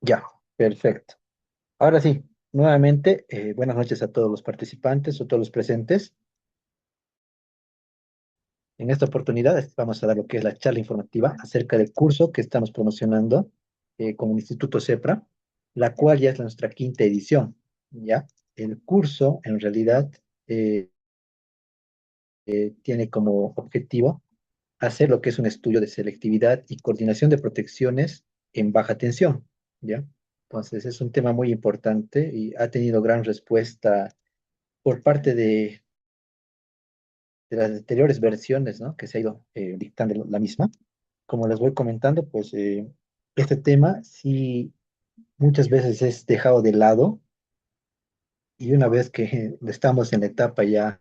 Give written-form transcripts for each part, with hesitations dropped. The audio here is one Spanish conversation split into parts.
Ya, perfecto. Ahora sí, nuevamente, buenas noches a todos los participantes o todos los presentes. En esta oportunidad vamos a dar lo que es la charla informativa acerca del curso que estamos promocionando con el Instituto CEPRA, la cual ya es nuestra quinta edición. ¿Ya? El curso, en realidad, eh, tiene como objetivo hacer lo que es un estudio de selectividad y coordinación de protecciones en baja tensión. ¿Ya? Entonces, es un tema muy importante y ha tenido gran respuesta por parte de las anteriores versiones, ¿no? Que se ha ido dictando la misma. Como les voy comentando, pues este tema sí muchas veces es dejado de lado y una vez que estamos en la etapa ya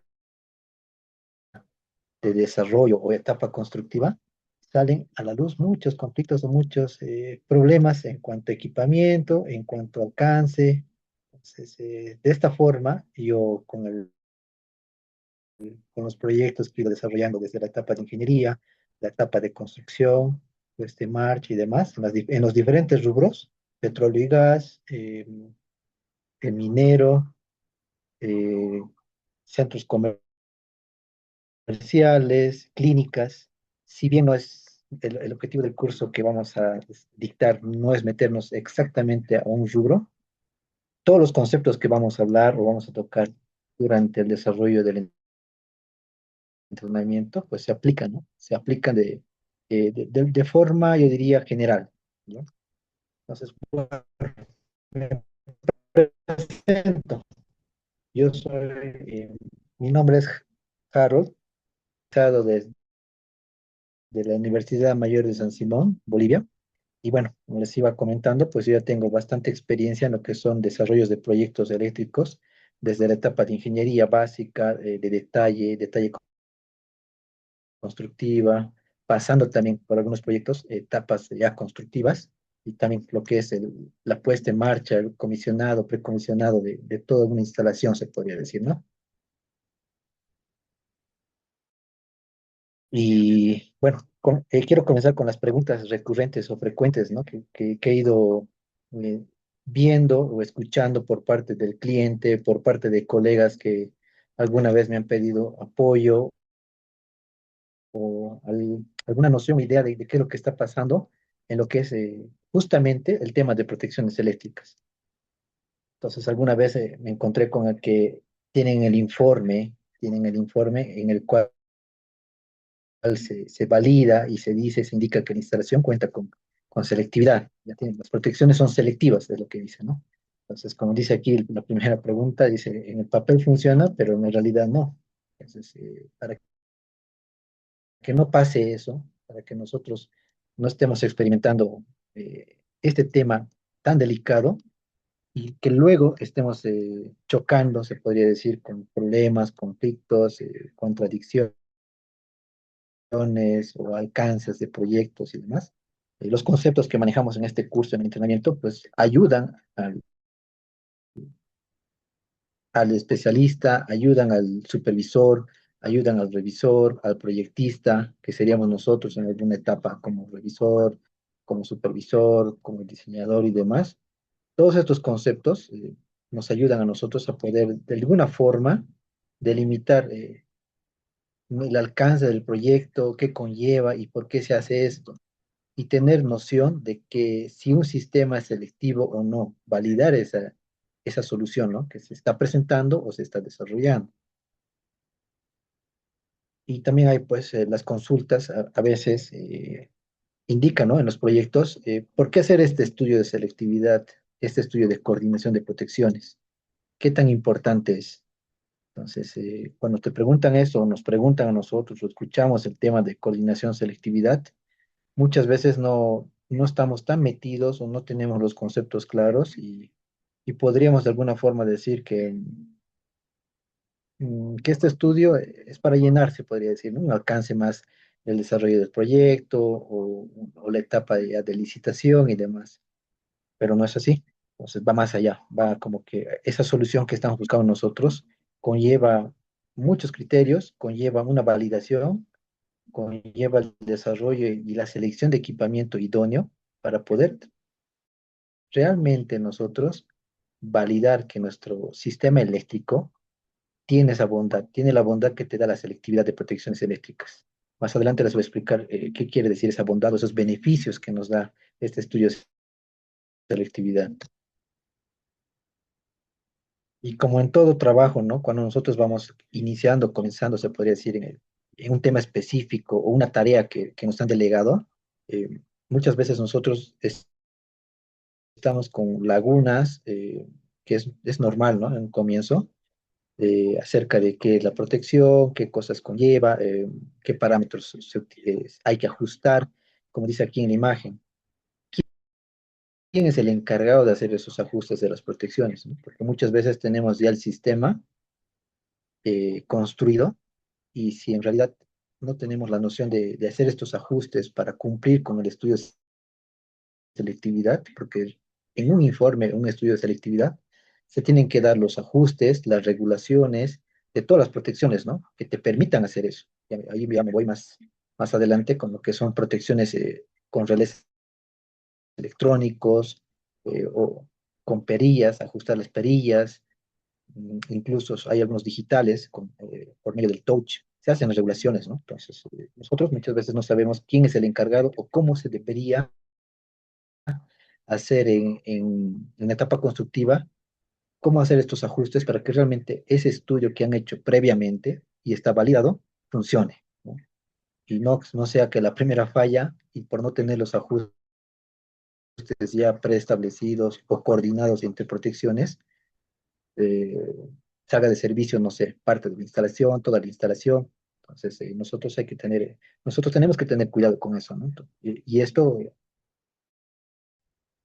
de desarrollo o etapa constructiva, salen a la luz muchos conflictos o muchos problemas en cuanto a equipamiento, en cuanto a alcance. Entonces, de esta forma, yo con los proyectos que he ido desarrollando desde la etapa de ingeniería, la etapa de construcción, pues de marcha y demás, en los diferentes rubros, petróleo y gas, el minero, eh, centros comerciales, clínicas. Si bien no es el objetivo del curso que vamos a dictar, no es meternos exactamente a un rubro, todos los conceptos que vamos a hablar o vamos a tocar durante el desarrollo del entrenamiento, pues se aplican, ¿no? Se aplican de forma, yo diría, general, ¿no? Entonces, bueno, me presento. Yo soy, mi nombre es Harold, egresado de la Universidad Mayor de San Simón, Bolivia. Y bueno, como les iba comentando, pues yo ya tengo bastante experiencia en lo que son desarrollos de proyectos eléctricos, desde la etapa de ingeniería básica, de detalle constructiva, pasando también por algunos proyectos, etapas ya constructivas, y también lo que es la puesta en marcha, el comisionado, precomisionado de toda una instalación, se podría decir, ¿no? Y bueno, quiero comenzar con las preguntas recurrentes o frecuentes, ¿no? Que he ido eh, viendo o escuchando por parte del cliente, por parte de colegas que alguna vez me han pedido apoyo o alguna noción, idea de qué es lo que está pasando en lo que es justamente el tema de protecciones eléctricas. Entonces, alguna vez me encontré con el que tienen el informe en el cual se valida y se dice, se indica que la instalación cuenta con selectividad. Ya tienen, las protecciones son selectivas, es lo que dice, ¿no? Entonces, como dice aquí la primera pregunta, dice, en el papel funciona, pero en realidad no. Entonces, para que no pase eso, para que nosotros no estemos experimentando este tema tan delicado y que luego estemos chocando, se podría decir, con problemas, conflictos, contradicciones o alcances de proyectos y demás. Los conceptos que manejamos en este curso en entrenamiento, pues ayudan al especialista, ayudan al supervisor, ayudan al revisor, al proyectista, que seríamos nosotros en alguna etapa como revisor, como supervisor, como diseñador y demás. Todos estos conceptos nos ayudan a nosotros a poder, de alguna forma, delimitar el alcance del proyecto, qué conlleva y por qué se hace esto. Y tener noción de que si un sistema es selectivo o no, validar esa solución, ¿no? Que se está presentando o se está desarrollando. Y también hay, pues, las consultas a veces indican, ¿no? En los proyectos, ¿por qué hacer este estudio de selectividad, este estudio de coordinación de protecciones? ¿Qué tan importante es? Entonces, cuando te preguntan eso, o nos preguntan a nosotros, o escuchamos el tema de coordinación selectividad, muchas veces no estamos tan metidos o no tenemos los conceptos claros y podríamos de alguna forma decir que este estudio es para llenarse, podría decir, ¿no? Un alcance más del desarrollo del proyecto o la etapa de licitación y demás, pero no es así. Entonces va más allá, va como que esa solución que estamos buscando nosotros conlleva muchos criterios, conlleva una validación, conlleva el desarrollo y la selección de equipamiento idóneo para poder realmente nosotros validar que nuestro sistema eléctrico tiene esa bondad, tiene la bondad que te da la selectividad de protecciones eléctricas. Más adelante les voy a explicar qué quiere decir esa bondad o esos beneficios que nos da este estudio de selectividad. Y como en todo trabajo, ¿no? Cuando nosotros vamos iniciando, comenzando, se podría decir, en un tema específico o una tarea que nos han delegado, muchas veces nosotros estamos con lagunas, que es normal, ¿no? En un comienzo, acerca de qué es la protección, qué cosas conlleva, qué parámetros hay que ajustar, como dice aquí en la imagen. ¿Quién es el encargado de hacer esos ajustes de las protecciones? ¿No? Porque muchas veces tenemos ya el sistema construido y si en realidad no tenemos la noción de hacer estos ajustes para cumplir con el estudio de selectividad, porque en un informe, un estudio de selectividad, se tienen que dar los ajustes, las regulaciones de todas las protecciones, ¿no? Que te permitan hacer eso. Ahí ya me voy más adelante con lo que son protecciones con relés electrónicos o con perillas, ajustar las perillas, incluso hay algunos digitales por medio del touch. Se hacen las regulaciones, ¿no? Entonces, nosotros muchas veces no sabemos quién es el encargado o cómo se debería hacer en la etapa constructiva, cómo hacer estos ajustes para que realmente ese estudio que han hecho previamente y está validado, funcione, ¿no? Y no sea que la primera falla y por no tener los ajustes ya preestablecidos o coordinados entre protecciones, eh, salga de servicio, no sé, parte de la instalación, toda la instalación. Entonces, nosotros tenemos que tener cuidado con eso, ¿no? Y esto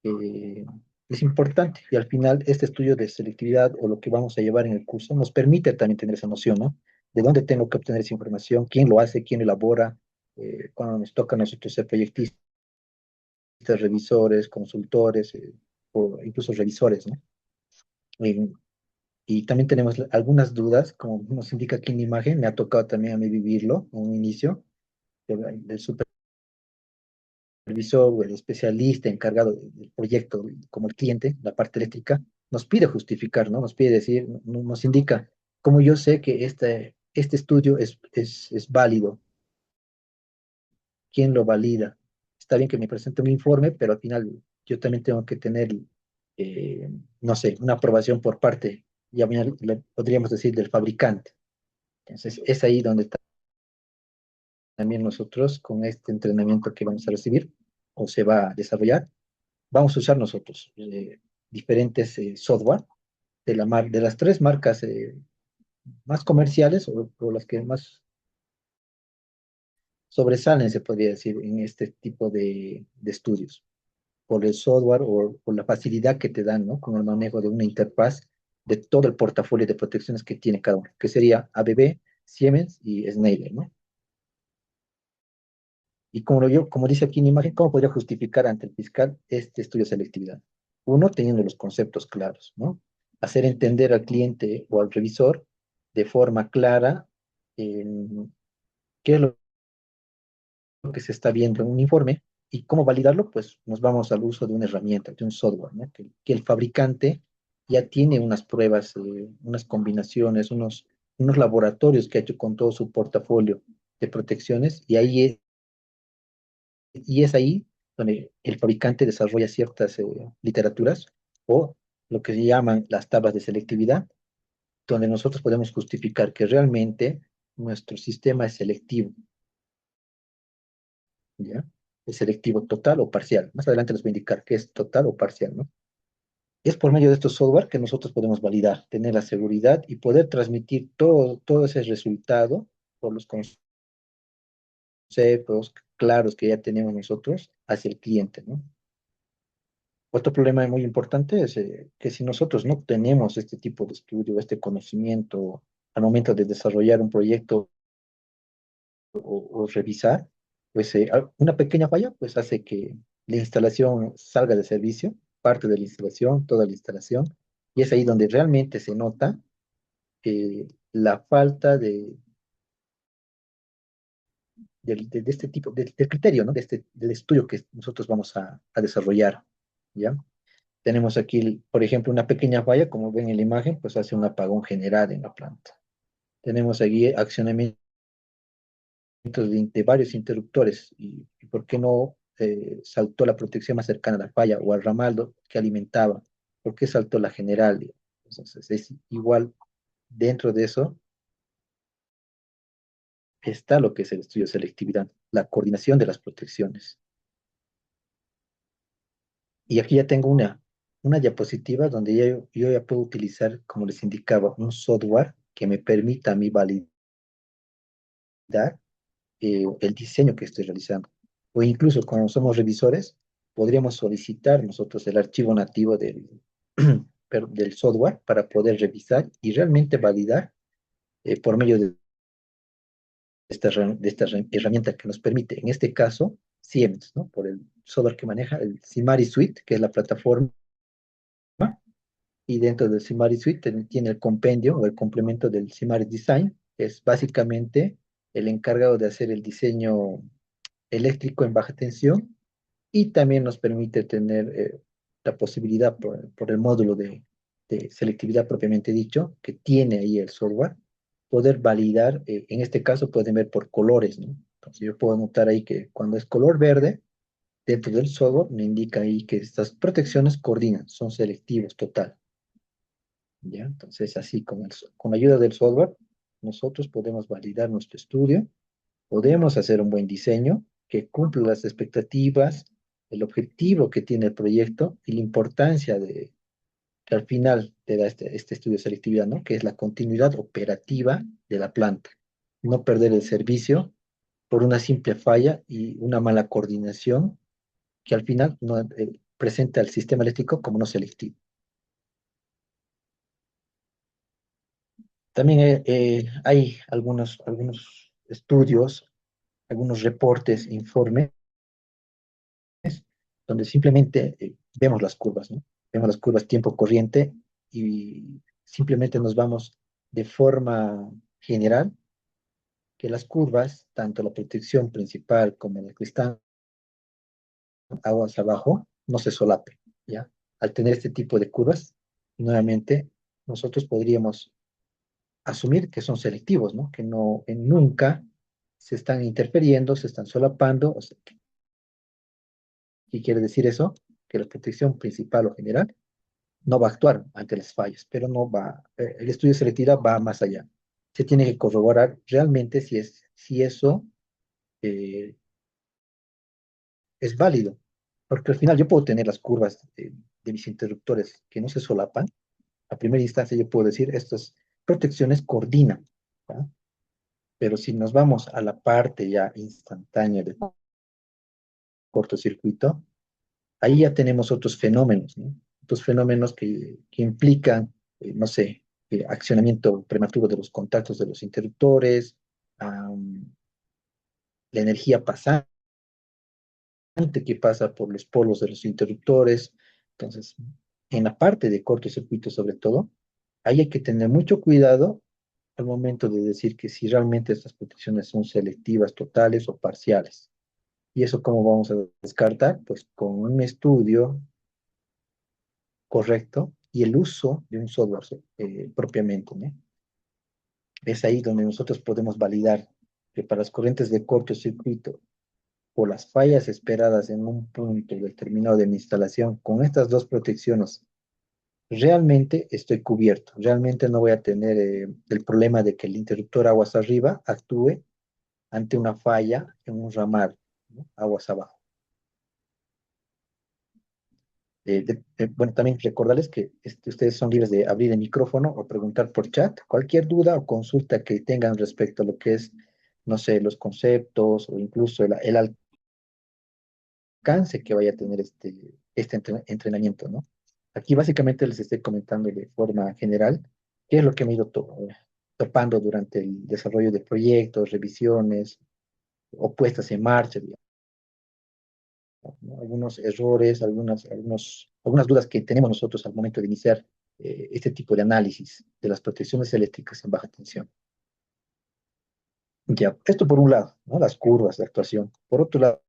eh, es importante. Y al final, este estudio de selectividad o lo que vamos a llevar en el curso nos permite también tener esa noción, ¿no? De dónde tengo que obtener esa información, quién lo hace, quién elabora, cuando nos toca a nosotros ser proyectistas, revisores, consultores, o incluso revisores, ¿no? Y, y también tenemos algunas dudas, como nos indica aquí en la imagen, me ha tocado también a mí vivirlo en un inicio, del supervisor o el especialista encargado del proyecto, como el cliente, la parte eléctrica, nos pide justificar, ¿no? Nos pide decir, nos indica cómo yo sé que este estudio es válido, quién lo valida. Está bien que me presente un informe, pero al final yo también tengo que tener, no sé, una aprobación por parte, ya bien podríamos decir, del fabricante. Entonces, es ahí donde también nosotros, con este entrenamiento que vamos a recibir o se va a desarrollar, vamos a usar nosotros diferentes software de las tres marcas más comerciales o las que más sobresalen, se podría decir, en este tipo de estudios, por el software o por la facilidad que te dan, ¿no? Con el manejo de una interfaz de todo el portafolio de protecciones que tiene cada uno, que sería ABB, Siemens y Schneider, ¿no? Y como dice aquí en la imagen, ¿cómo podría justificar ante el fiscal este estudio de selectividad? Uno, teniendo los conceptos claros, ¿no? Hacer entender al cliente o al revisor de forma clara qué es lo que se está viendo en un informe y cómo validarlo, pues nos vamos al uso de una herramienta, de un software, ¿no? Que el fabricante ya tiene unas pruebas, unas combinaciones, unos laboratorios que ha hecho con todo su portafolio de protecciones y es ahí donde el fabricante desarrolla ciertas literaturas o lo que se llaman las tablas de selectividad, donde nosotros podemos justificar que realmente nuestro sistema es selectivo, ¿ya? Es selectivo total o parcial. Más adelante les voy a indicar qué es total o parcial, ¿no? Es por medio de estos software que nosotros podemos validar, tener la seguridad y poder transmitir todo ese resultado por los conceptos claros que ya tenemos nosotros hacia el cliente, ¿no? Otro problema muy importante es que si nosotros no tenemos este tipo de estudio, este conocimiento al momento de desarrollar un proyecto o revisar, pues una pequeña falla pues hace que la instalación salga de servicio, parte de la instalación, toda la instalación, y es ahí donde realmente se nota la falta de este tipo, del criterio, ¿no? Del estudio que nosotros vamos a desarrollar, ¿ya? Tenemos aquí, por ejemplo, una pequeña falla, como ven en la imagen, pues hace un apagón general en la planta. Tenemos aquí accionamientos de varios interruptores y por qué no saltó la protección más cercana a la falla o al ramaldo que alimentaba, por qué saltó la general. Entonces es igual dentro de eso está lo que es el estudio de selectividad, la coordinación de las protecciones. Y aquí ya tengo una diapositiva donde yo ya puedo utilizar, como les indicaba, un software que me permita a mí validar el diseño que estoy realizando. O incluso cuando somos revisores, podríamos solicitar nosotros el archivo nativo del software para poder revisar y realmente validar por medio de esta herramienta que nos permite, en este caso, Siemens, ¿no? Por el software que maneja, el Simari Suite, que es la plataforma, y dentro del Simari Suite tiene el compendio o el complemento del Simari Design, que es básicamente el encargado de hacer el diseño eléctrico en baja tensión y también nos permite tener la posibilidad por el módulo de selectividad propiamente dicho, que tiene ahí el software, poder validar, en este caso pueden ver por colores, ¿no? Entonces yo puedo notar ahí que cuando es color verde, dentro del software me indica ahí que estas protecciones coordinan, son selectivos total, ¿ya? Entonces así con la ayuda del software, nosotros podemos validar nuestro estudio, podemos hacer un buen diseño que cumpla las expectativas, el objetivo que tiene el proyecto y la importancia que al final te da este estudio de selectividad, ¿no? Que es la continuidad operativa de la planta. No perder el servicio por una simple falla y una mala coordinación que al final no, presenta al sistema eléctrico como no selectivo. También hay algunos estudios, algunos reportes, informes donde simplemente vemos las curvas, ¿no? Vemos las curvas tiempo corriente y simplemente nos vamos de forma general que las curvas, tanto la protección principal como el cristal aguas abajo, no se solapen, ¿ya? Al tener este tipo de curvas, nuevamente nosotros podríamos asumir que son selectivos, ¿no? Que no, en nunca se están interfiriendo, se están solapando. O sea, ¿qué quiere decir eso? Que la protección principal o general no va a actuar ante las fallas, pero no va, el estudio de selectividad va más allá. Se tiene que corroborar realmente si eso eh, es válido, porque al final yo puedo tener las curvas de mis interruptores que no se solapan. A primera instancia yo puedo decir, estas protecciones coordinan, ¿ya? Pero si nos vamos a la parte ya instantánea de cortocircuito, ahí ya tenemos otros fenómenos, ¿no? Otros fenómenos que implican, no sé, accionamiento prematuro de los contactos de los interruptores, la energía pasante que pasa por los polos de los interruptores. Entonces, en la parte de cortocircuito sobre todo, ahí hay que tener mucho cuidado al momento de decir que si realmente estas protecciones son selectivas, totales o parciales. ¿Y eso cómo vamos a descartar? Pues con un estudio correcto y el uso de un software propiamente, ¿no? Es ahí donde nosotros podemos validar que para las corrientes de cortocircuito o las fallas esperadas en un punto determinado de mi instalación, con estas dos protecciones, realmente estoy cubierto. Realmente no voy a tener el problema de que el interruptor aguas arriba actúe ante una falla en un ramal, ¿no? Aguas abajo. Bueno, también recordarles que ustedes son libres de abrir el micrófono o preguntar por chat cualquier duda o consulta que tengan respecto a lo que es, no sé, los conceptos o incluso el alcance que vaya a tener este entrenamiento, ¿no? Aquí básicamente les estoy comentando de forma general qué es lo que me he ido topando durante el desarrollo de proyectos, revisiones o puestas en marcha, digamos, ¿no? Algunos errores, algunas dudas que tenemos nosotros al momento de iniciar este tipo de análisis de las protecciones eléctricas en baja tensión. Ya, esto por un lado, ¿no? Las curvas de actuación. Por otro lado,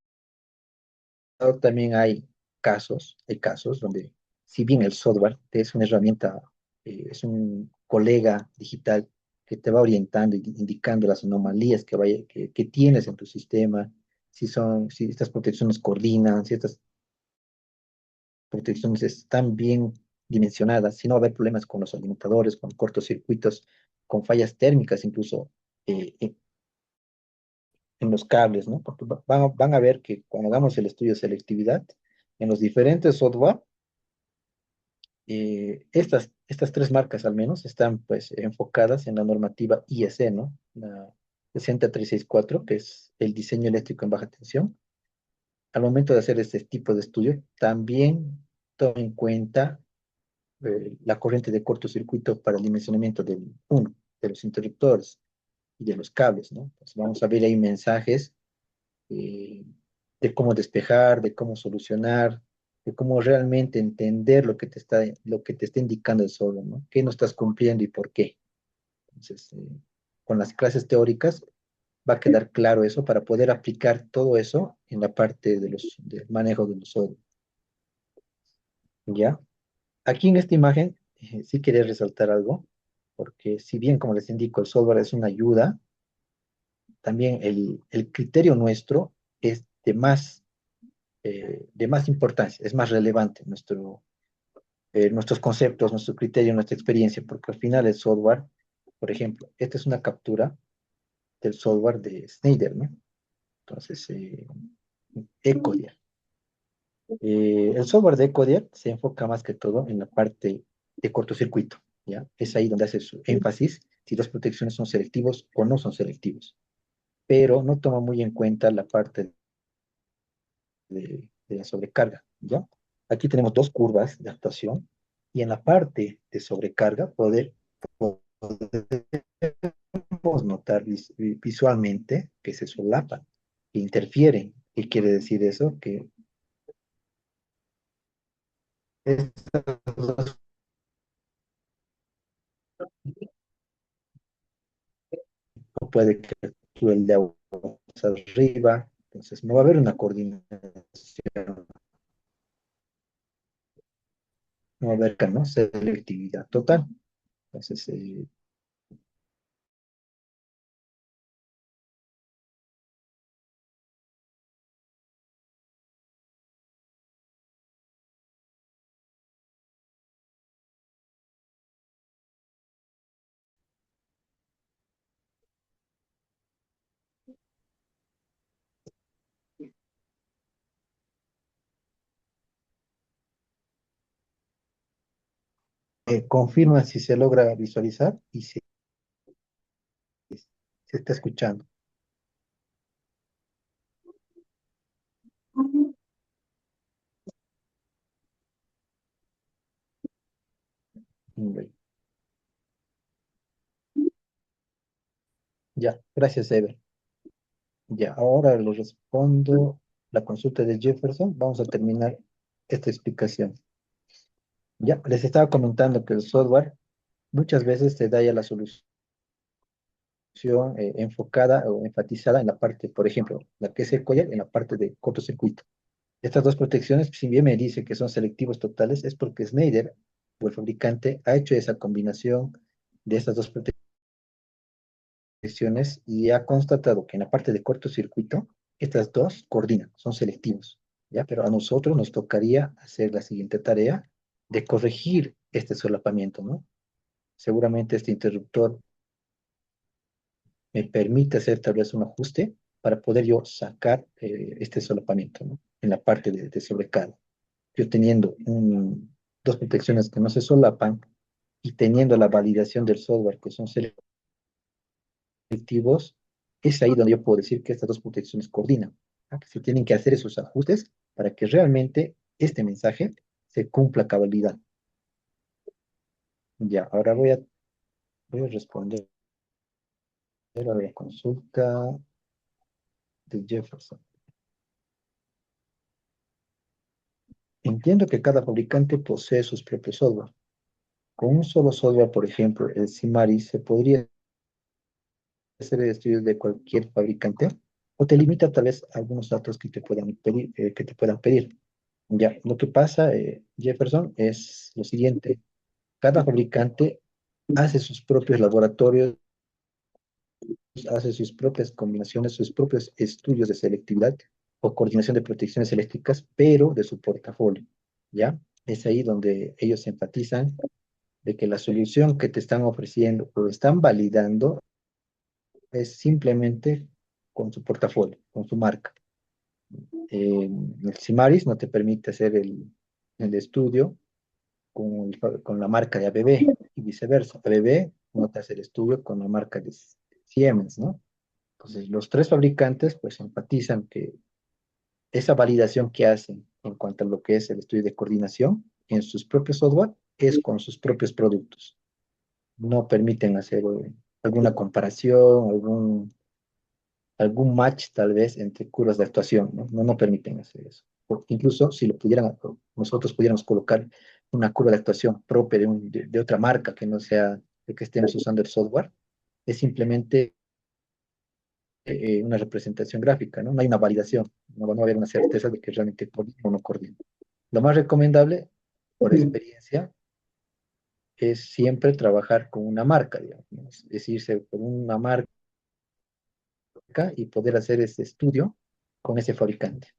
también hay casos donde si bien el software es una herramienta, es un colega digital que te va orientando, indicando las anomalías que tienes en tu sistema, si estas protecciones coordinan, si estas protecciones están bien dimensionadas, si no va a haber problemas con los alimentadores, con cortocircuitos, con fallas térmicas incluso en los cables, ¿no? Porque van a ver que cuando hagamos el estudio de selectividad, en los diferentes software, estas tres marcas al menos están pues enfocadas en la normativa IEC, ¿no? La 60364, que es el diseño eléctrico en baja tensión. Al momento de hacer este tipo de estudio, también toma en cuenta la corriente de cortocircuito para el dimensionamiento de los interruptores y de los cables, ¿no? Entonces vamos a ver ahí mensajes eh, de cómo despejar, de cómo solucionar, de cómo realmente entender lo que te está indicando el software, ¿no? ¿Qué no estás cumpliendo y por qué? Entonces, con las clases teóricas va a quedar claro eso para poder aplicar todo eso en la parte del manejo de los software, ¿ya? Aquí en esta imagen sí quería resaltar algo, porque si bien, como les indico, el software es una ayuda, también el criterio nuestro es de más importancia, es más relevante nuestros conceptos, nuestro criterio, nuestra experiencia, porque al final el software, por ejemplo, esta es una captura del software de Schneider, ¿no? Entonces, Ecodier. El software de Ecodier se enfoca más que todo en la parte de cortocircuito, ¿ya? Es ahí donde hace su énfasis si las protecciones son selectivos o no son selectivos, pero no toma muy en cuenta la parte de la sobrecarga, ¿ya? Aquí tenemos dos curvas de actuación y en la parte de sobrecarga podemos notar visualmente que se solapan, que interfieren. ¿Qué quiere decir eso? Que estas dos puede que actúe el de agua arriba, entonces no va a haber una coordinación, no va a haber, ¿no? Selectividad total. Entonces, confirma si se logra visualizar y si se está escuchando. Bien. Ya, gracias, Ever. Ya, ahora le respondo la consulta de Jefferson. Vamos a terminar esta explicación. Ya, les estaba comentando que el software muchas veces te da ya la solución enfocada o enfatizada en la parte, por ejemplo, la que es el collar, en la parte de cortocircuito. Estas dos protecciones, si bien me dice que son selectivos totales, es porque Schneider, o el fabricante, ha hecho esa combinación de estas dos protecciones y ha constatado que en la parte de cortocircuito, estas dos coordinan, son selectivos, ¿ya? Pero a nosotros nos tocaría hacer la siguiente tarea de corregir este solapamiento, ¿no? Seguramente este interruptor me permite hacer tal vez un ajuste para poder yo sacar este solapamiento, ¿no? En la parte de sobrecarga. Yo teniendo dos protecciones que no se solapan y teniendo la validación del software que son selectivos, es ahí donde yo puedo decir que estas dos protecciones coordinan, ¿ah? Que se tienen que hacer esos ajustes para que realmente este mensaje se cumpla a cabalidad. Ya, ahora voy a responder a la consulta de Jefferson. Entiendo que cada fabricante posee sus propios software. Con un solo software, por ejemplo, el SIMARI, se podría hacer el estudio de cualquier fabricante o te limita tal vez a algunos datos que te puedan pedir, que te puedan pedir. Ya, lo que pasa, Jefferson, es lo siguiente. Cada fabricante hace sus propios laboratorios, hace sus propias combinaciones, sus propios estudios de selectividad o coordinación de protecciones eléctricas, pero de su portafolio, ¿ya? Es ahí donde ellos enfatizan de que la solución que te están ofreciendo o están validando es simplemente con su portafolio, con su marca. El Simaris no te permite hacer el estudio con la marca de ABB y viceversa. ABB no te hace el estudio con la marca de Siemens, ¿no? Entonces, los tres fabricantes pues enfatizan que esa validación que hacen en cuanto a lo que es el estudio de coordinación en sus propios software es con sus propios productos. No permiten hacer alguna comparación, algún match tal vez entre curvas de actuación, ¿no? No permiten hacer eso. Porque incluso si lo pudieran, nosotros pudiéramos colocar una curva de actuación propia de otra marca que no sea de que estemos usando el software, es simplemente una representación gráfica, ¿no? No hay una validación, no va a haber una certeza de que realmente coordina o no coordina. Lo más recomendable, por experiencia, es siempre trabajar con una marca, digamos, ¿no? Es decirse por una marca y poder hacer ese estudio con ese fabricante.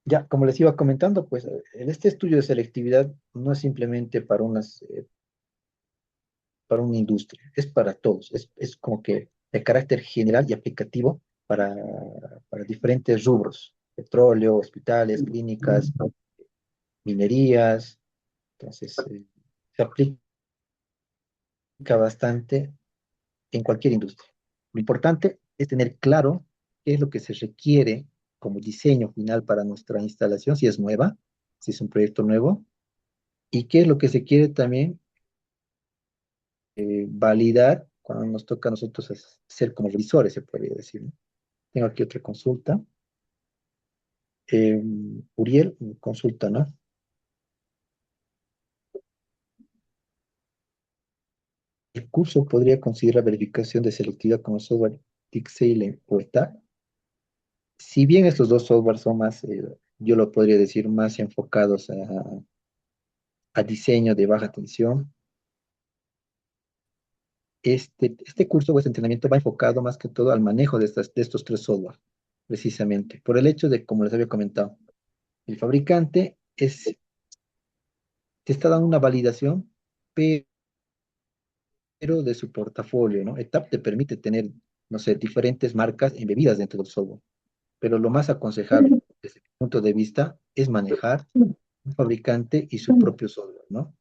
Ya, como les iba comentando, pues en este estudio de selectividad no es simplemente para una industria, es para todos, es como que de carácter general y aplicativo para diferentes rubros, petróleo, hospitales, clínicas, minerías, entonces se aplica bastante en cualquier industria. Lo importante es tener claro qué es lo que se requiere como diseño final para nuestra instalación, si es nueva, si es un proyecto nuevo, y qué es lo que se quiere también validar cuando nos toca a nosotros ser como revisores, se podría decir, ¿no? Tengo aquí otra consulta. Eh, Uriel, consulta, ¿no? El curso podría considerar verificación de selectividad con el software Tixeile o ETA. Si bien estos dos softwares son más, yo lo podría decir, más enfocados a diseño de baja tensión, este curso o este entrenamiento va enfocado más que todo al manejo de estos tres software, precisamente, por el hecho de, como les había comentado, el fabricante te está dando una validación, pero de su portafolio, ¿no? ETAP te permite tener, no sé, diferentes marcas embebidas dentro del software, pero lo más aconsejable desde mi punto de vista es manejar un fabricante y su propio software, ¿no?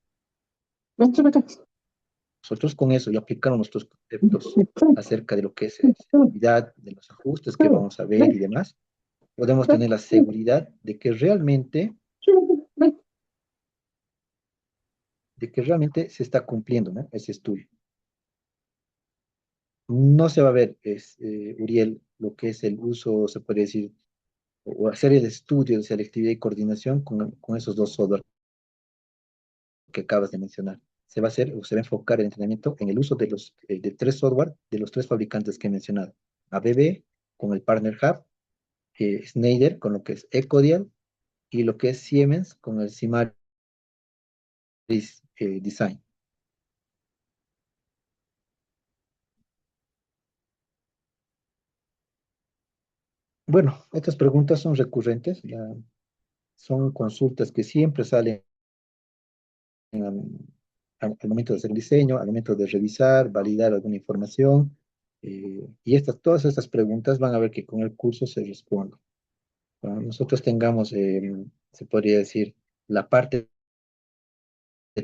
Nosotros con eso y aplicando nuestros conceptos acerca de lo que es seguridad, de los ajustes que vamos a ver y demás, podemos tener la seguridad de que realmente se está cumpliendo, ¿no? Ese estudio. No se va a ver, Uriel, lo que es el uso, se podría decir, o hacer el estudio de selectividad y coordinación con esos dos software que acabas de mencionar. Se va a hacer o se va a enfocar el entrenamiento en el uso de tres software de los tres fabricantes que he mencionado. ABB con el Partner Hub, Schneider con lo que es Ecodial y lo que es Siemens con el Simaris Design. Bueno, estas preguntas son recurrentes, son consultas que siempre salen al momento de hacer el diseño, al momento de revisar, validar alguna información. Y todas estas preguntas van a ver que con el curso se responden. Cuando nosotros tengamos, se podría decir, la parte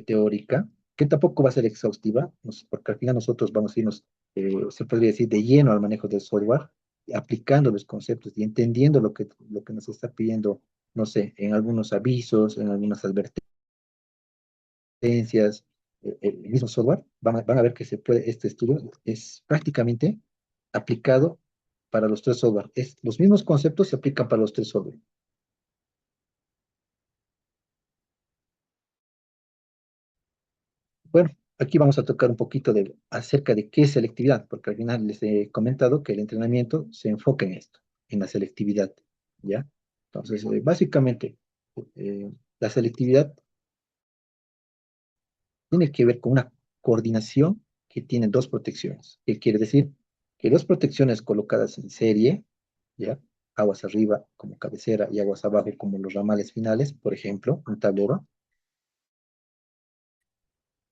teórica, que tampoco va a ser exhaustiva, porque al final nosotros vamos a irnos, se podría decir, de lleno al manejo del software, aplicando los conceptos y entendiendo lo que nos está pidiendo, no sé, en algunos avisos, en algunas advertencias, el mismo software, van a ver que este estudio es prácticamente aplicado para los tres software. Los mismos conceptos se aplican para los tres software. Bueno, Aquí vamos a tocar un poquito acerca de qué es selectividad, porque al final les he comentado que el entrenamiento se enfoca en esto, en la selectividad, ¿ya? Entonces, básicamente, eh, la selectividad tiene que ver con una coordinación que tiene dos protecciones. ¿Qué quiere decir? Que dos protecciones colocadas en serie, ¿ya? Aguas arriba como cabecera y aguas abajo como los ramales finales, por ejemplo, un tablero,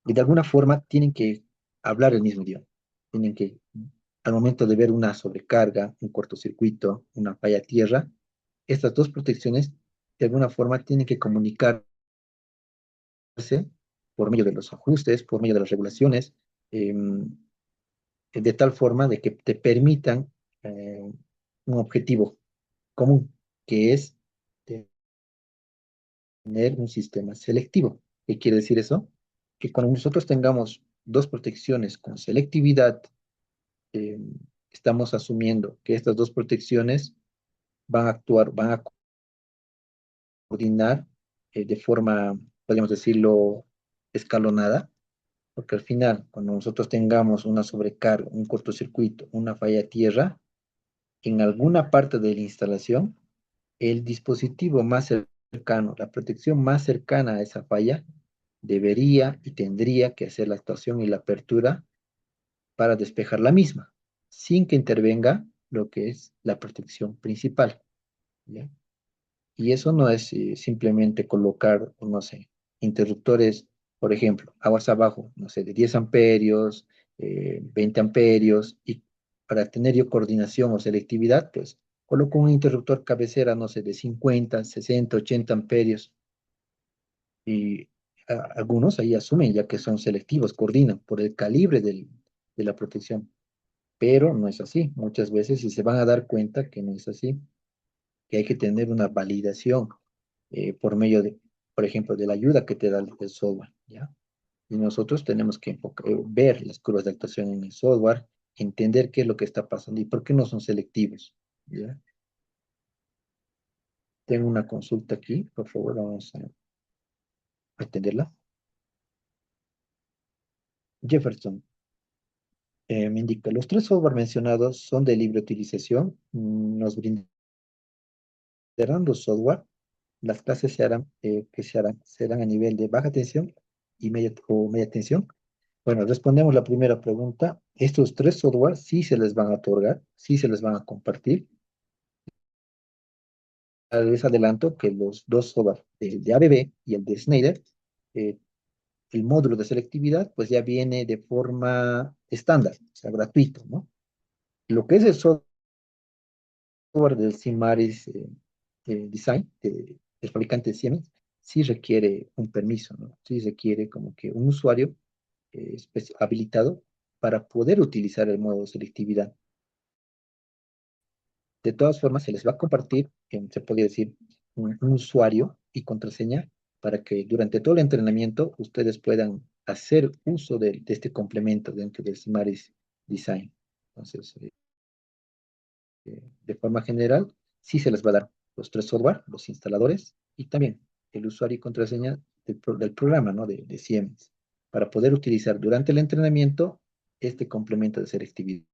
y de alguna forma tienen que hablar el mismo idioma. Tienen que, al momento de ver una sobrecarga, un cortocircuito, una falla a tierra, estas dos protecciones de alguna forma tienen que comunicarse por medio de los ajustes, por medio de las regulaciones, de tal forma de que te permitan un objetivo común, que es tener un sistema selectivo. ¿Qué quiere decir eso? Que cuando nosotros tengamos dos protecciones con selectividad, eh, estamos asumiendo que estas dos protecciones van a actuar, van a coordinar de forma, podríamos decirlo, escalonada, porque al final, cuando nosotros tengamos una sobrecarga, un cortocircuito, una falla de tierra, en alguna parte de la instalación, el dispositivo más cercano, la protección más cercana a esa falla, debería y tendría que hacer la actuación y la apertura para despejar la misma, sin que intervenga lo que es la protección principal, ¿ya? Y eso no es simplemente colocar, no sé, interruptores, por ejemplo, aguas abajo, no sé, de 10 amperios, 20 amperios, y para tener yo coordinación o selectividad, pues coloco un interruptor cabecera, no sé, de 50, 60, 80 amperios, y algunos ahí asumen ya que son selectivos, coordinan por el calibre de la protección, pero no es así. Muchas veces y se van a dar cuenta que no es así, que hay que tener una validación por medio de, por ejemplo, de la ayuda que te da el software, ¿ya? Y nosotros tenemos que ver las curvas de actuación en el software, entender qué es lo que está pasando y por qué no son selectivos, ¿ya? Tengo una consulta aquí, por favor, vamos a atenderla. Jefferson, me indica, los tres software mencionados son de libre utilización, nos brindarán los software, las clases que se harán, serán a nivel de baja tensión y media tensión. Bueno, respondemos la primera pregunta. Estos tres software sí se les van a otorgar, sí se les van a compartir. Les adelanto que los dos software, el de ABB y el de Schneider, eh, el módulo de selectividad, pues ya viene de forma estándar, o sea, gratuito, ¿no? Lo que es el software del Simaris Design, el fabricante de Siemens, sí requiere un permiso, ¿no? Sí requiere como que un usuario habilitado para poder utilizar el modo de selectividad. De todas formas, se les va a compartir, se podría decir, un usuario y contraseña para que durante todo el entrenamiento ustedes puedan hacer uso de este complemento dentro del Simaris Design. Entonces, de forma general, sí se les va a dar los tres software, los instaladores y también el usuario y contraseña del programa, ¿no? De Siemens, para poder utilizar durante el entrenamiento este complemento de selectividad.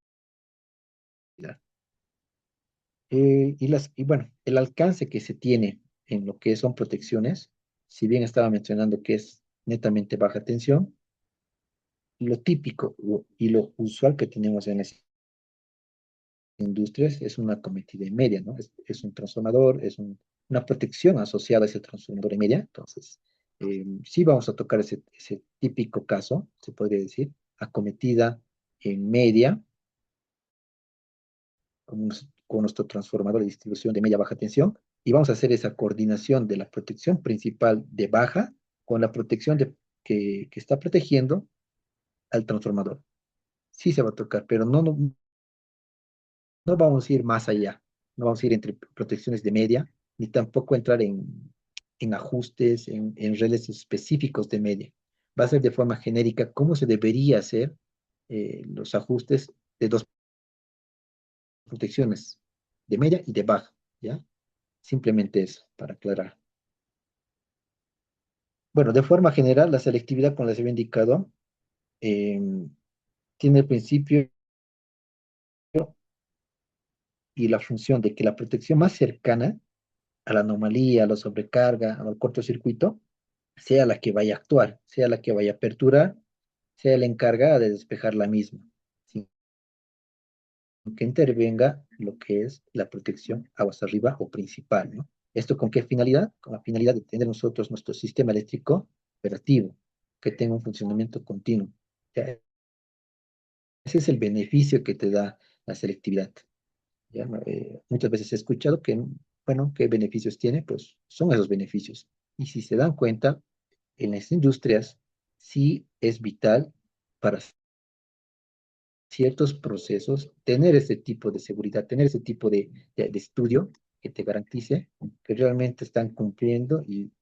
Y bueno, el alcance que se tiene en lo que son protecciones, si bien estaba mencionando que es netamente baja tensión, lo típico y lo usual que tenemos en las industrias es una cometida en media, ¿no? Es un transformador, una protección asociada a ese transformador en media. Entonces, sí vamos a tocar ese típico caso, se podría decir, acometida en media, con nuestro transformador de distribución de media-baja tensión, y vamos a hacer esa coordinación de la protección principal de baja con la protección que está protegiendo al transformador. Sí se va a tocar, pero no vamos a ir más allá. No vamos a ir entre protecciones de media, ni tampoco entrar en ajustes, en relés específicos de media. Va a ser de forma genérica cómo se debería hacer los ajustes de dos protecciones, de media y de baja, ¿ya? Simplemente eso, para aclarar. Bueno, de forma general, la selectividad, como les había indicado, em, tiene el principio y la función de que la protección más cercana a la anomalía, a la sobrecarga, al cortocircuito, sea la que vaya a actuar, sea la que vaya a aperturar, sea la encargada de despejar la misma, sin que intervenga lo que es la protección aguas arriba o principal, ¿no? ¿Esto con qué finalidad? Con la finalidad de tener nosotros nuestro sistema eléctrico operativo, que tenga un funcionamiento continuo. Ya, ese es el beneficio que te da la selectividad. ¿Ya? Muchas veces he escuchado que, bueno, ¿qué beneficios tiene? Pues son esos beneficios. Y si se dan cuenta, en las industrias sí es vital para ciertos procesos tener ese tipo de seguridad, tener ese tipo de estudio que te garantice que realmente están cumpliendo y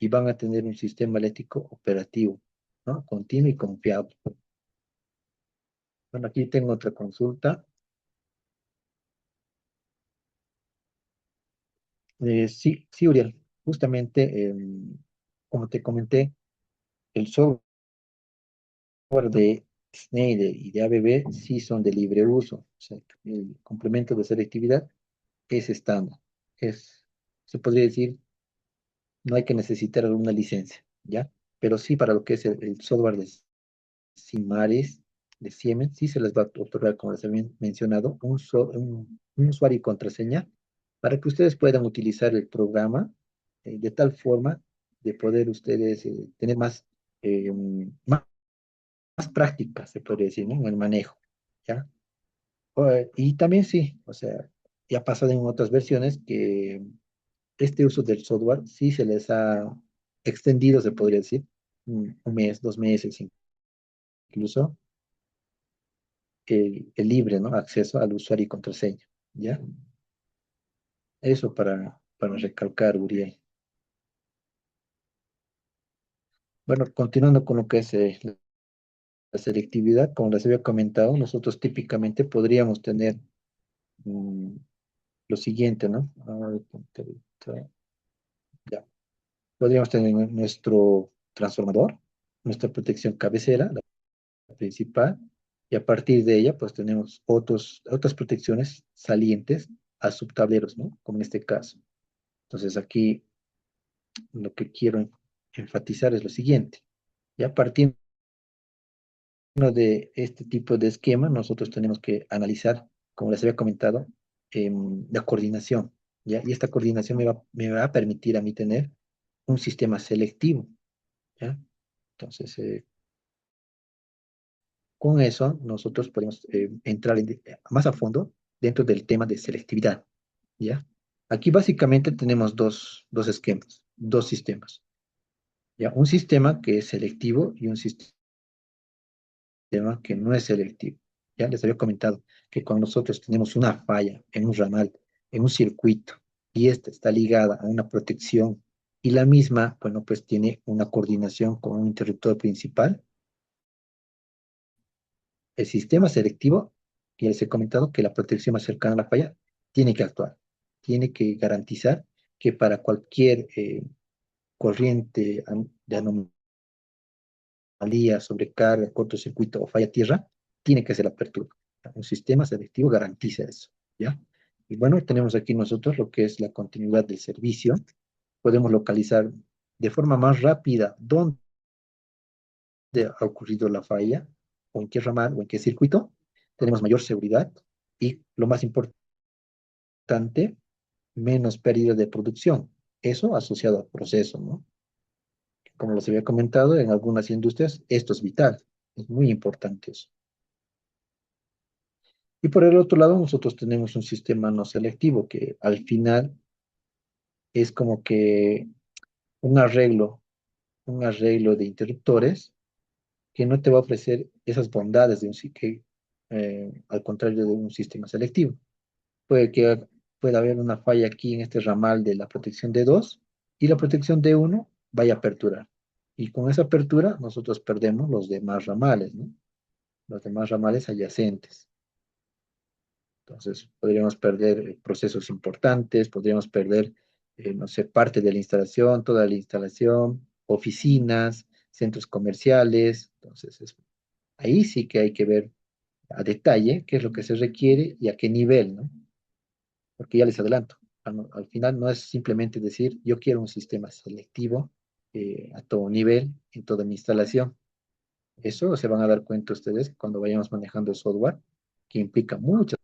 van a tener un sistema eléctrico operativo, ¿no? Continuo y confiable. Bueno, aquí tengo otra consulta. Sí, sí, Uriel, justamente, como te comenté, el software de Schneider y de ABB sí son de libre uso. O sea, el complemento de selectividad es estándar. Es, se podría decir, no hay que necesitar alguna licencia, ¿ya? Pero sí para lo que es el software de Simaris, de Siemens, sí se les va a otorgar, como les había mencionado, un usuario y contraseña para que ustedes puedan utilizar el programa de tal forma de poder ustedes tener más práctica, se podría decir, ¿no? En el manejo, ¿ya? Y también sí, o sea, ya ha pasado en otras versiones que este uso del software sí se les ha extendido, se podría decir, un mes, 2 meses incluso, el libre, ¿no? Acceso al usuario y contraseña, ¿ya? Eso para recalcar, Uriel. Bueno, continuando con lo que es la selectividad, como les había comentado, nosotros típicamente podríamos tener mm, lo siguiente, ¿no? Ya. Podríamos tener nuestro transformador, nuestra protección cabecera, la principal, y a partir de ella, pues tenemos otras protecciones salientes a subtableros, ¿no? Como en este caso. Entonces aquí lo que quiero enfatizar es lo siguiente. Ya partiendo de este tipo de esquema, nosotros tenemos que analizar, como les había comentado, la coordinación, ¿ya? Y esta coordinación me va a permitir a mí tener un sistema selectivo, ¿ya? Entonces, con eso, nosotros podemos entrar más a fondo dentro del tema de selectividad, ¿ya? Aquí básicamente tenemos dos esquemas, dos sistemas, ¿ya? Un sistema que es selectivo y un sistema que no es selectivo. Ya les había comentado que cuando nosotros tenemos una falla en un ramal, en un circuito, y esta está ligada a una protección, y la misma, bueno, pues tiene una coordinación con un interruptor principal, el sistema selectivo, y les he comentado que la protección más cercana a la falla tiene que actuar, tiene que garantizar que para cualquier corriente de anomalía, sobrecarga, cortocircuito o falla tierra, tiene que ser la apertura. Un sistema selectivo garantiza eso, ¿ya? Y bueno, tenemos aquí nosotros lo que es la continuidad del servicio. Podemos localizar de forma más rápida dónde ha ocurrido la falla, o en qué ramal, o en qué circuito. Tenemos mayor seguridad y lo más importante, menos pérdida de producción. Eso asociado al proceso, ¿no? Como les había comentado, en algunas industrias esto es vital, es muy importante eso. Y por el otro lado, nosotros tenemos un sistema no selectivo que al final es como que un arreglo, un arreglo de interruptores que no te va a ofrecer esas bondades de al contrario de un sistema selectivo. Puede haber una falla aquí en este ramal de la protección de dos y la protección de uno vaya a aperturar. Y con esa apertura nosotros perdemos los demás ramales, ¿no? Los demás ramales adyacentes. Entonces, podríamos perder procesos importantes, podríamos perder, no sé, parte de la instalación, toda la instalación, oficinas, centros comerciales. Entonces, ahí sí que hay que ver a detalle qué es lo que se requiere y a qué nivel, ¿no? Porque ya les adelanto, al final no es simplemente decir, yo quiero un sistema selectivo a todo nivel, en toda mi instalación. Eso se van a dar cuenta ustedes cuando vayamos manejando el software, que implica muchas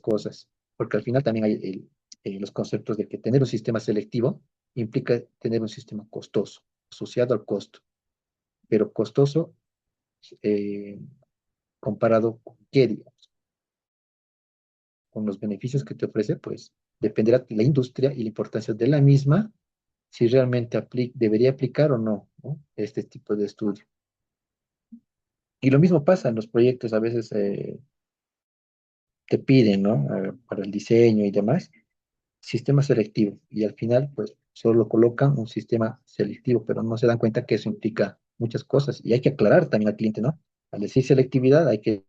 cosas, porque al final también hay los conceptos de que tener un sistema selectivo implica tener un sistema costoso, asociado al costo, pero costoso eh, comparado con qué, digamos, con los beneficios que te ofrece, pues dependerá de la industria y la importancia de la misma, si realmente debería aplicar o no, ¿no? Este tipo de estudio. Y lo mismo pasa en los proyectos, a veces te piden, ¿no? Para el diseño y demás, sistema selectivo. Y al final, pues, solo colocan un sistema selectivo, pero no se dan cuenta que eso implica muchas cosas. Y hay que aclarar también al cliente, ¿no? Al decir selectividad, hay que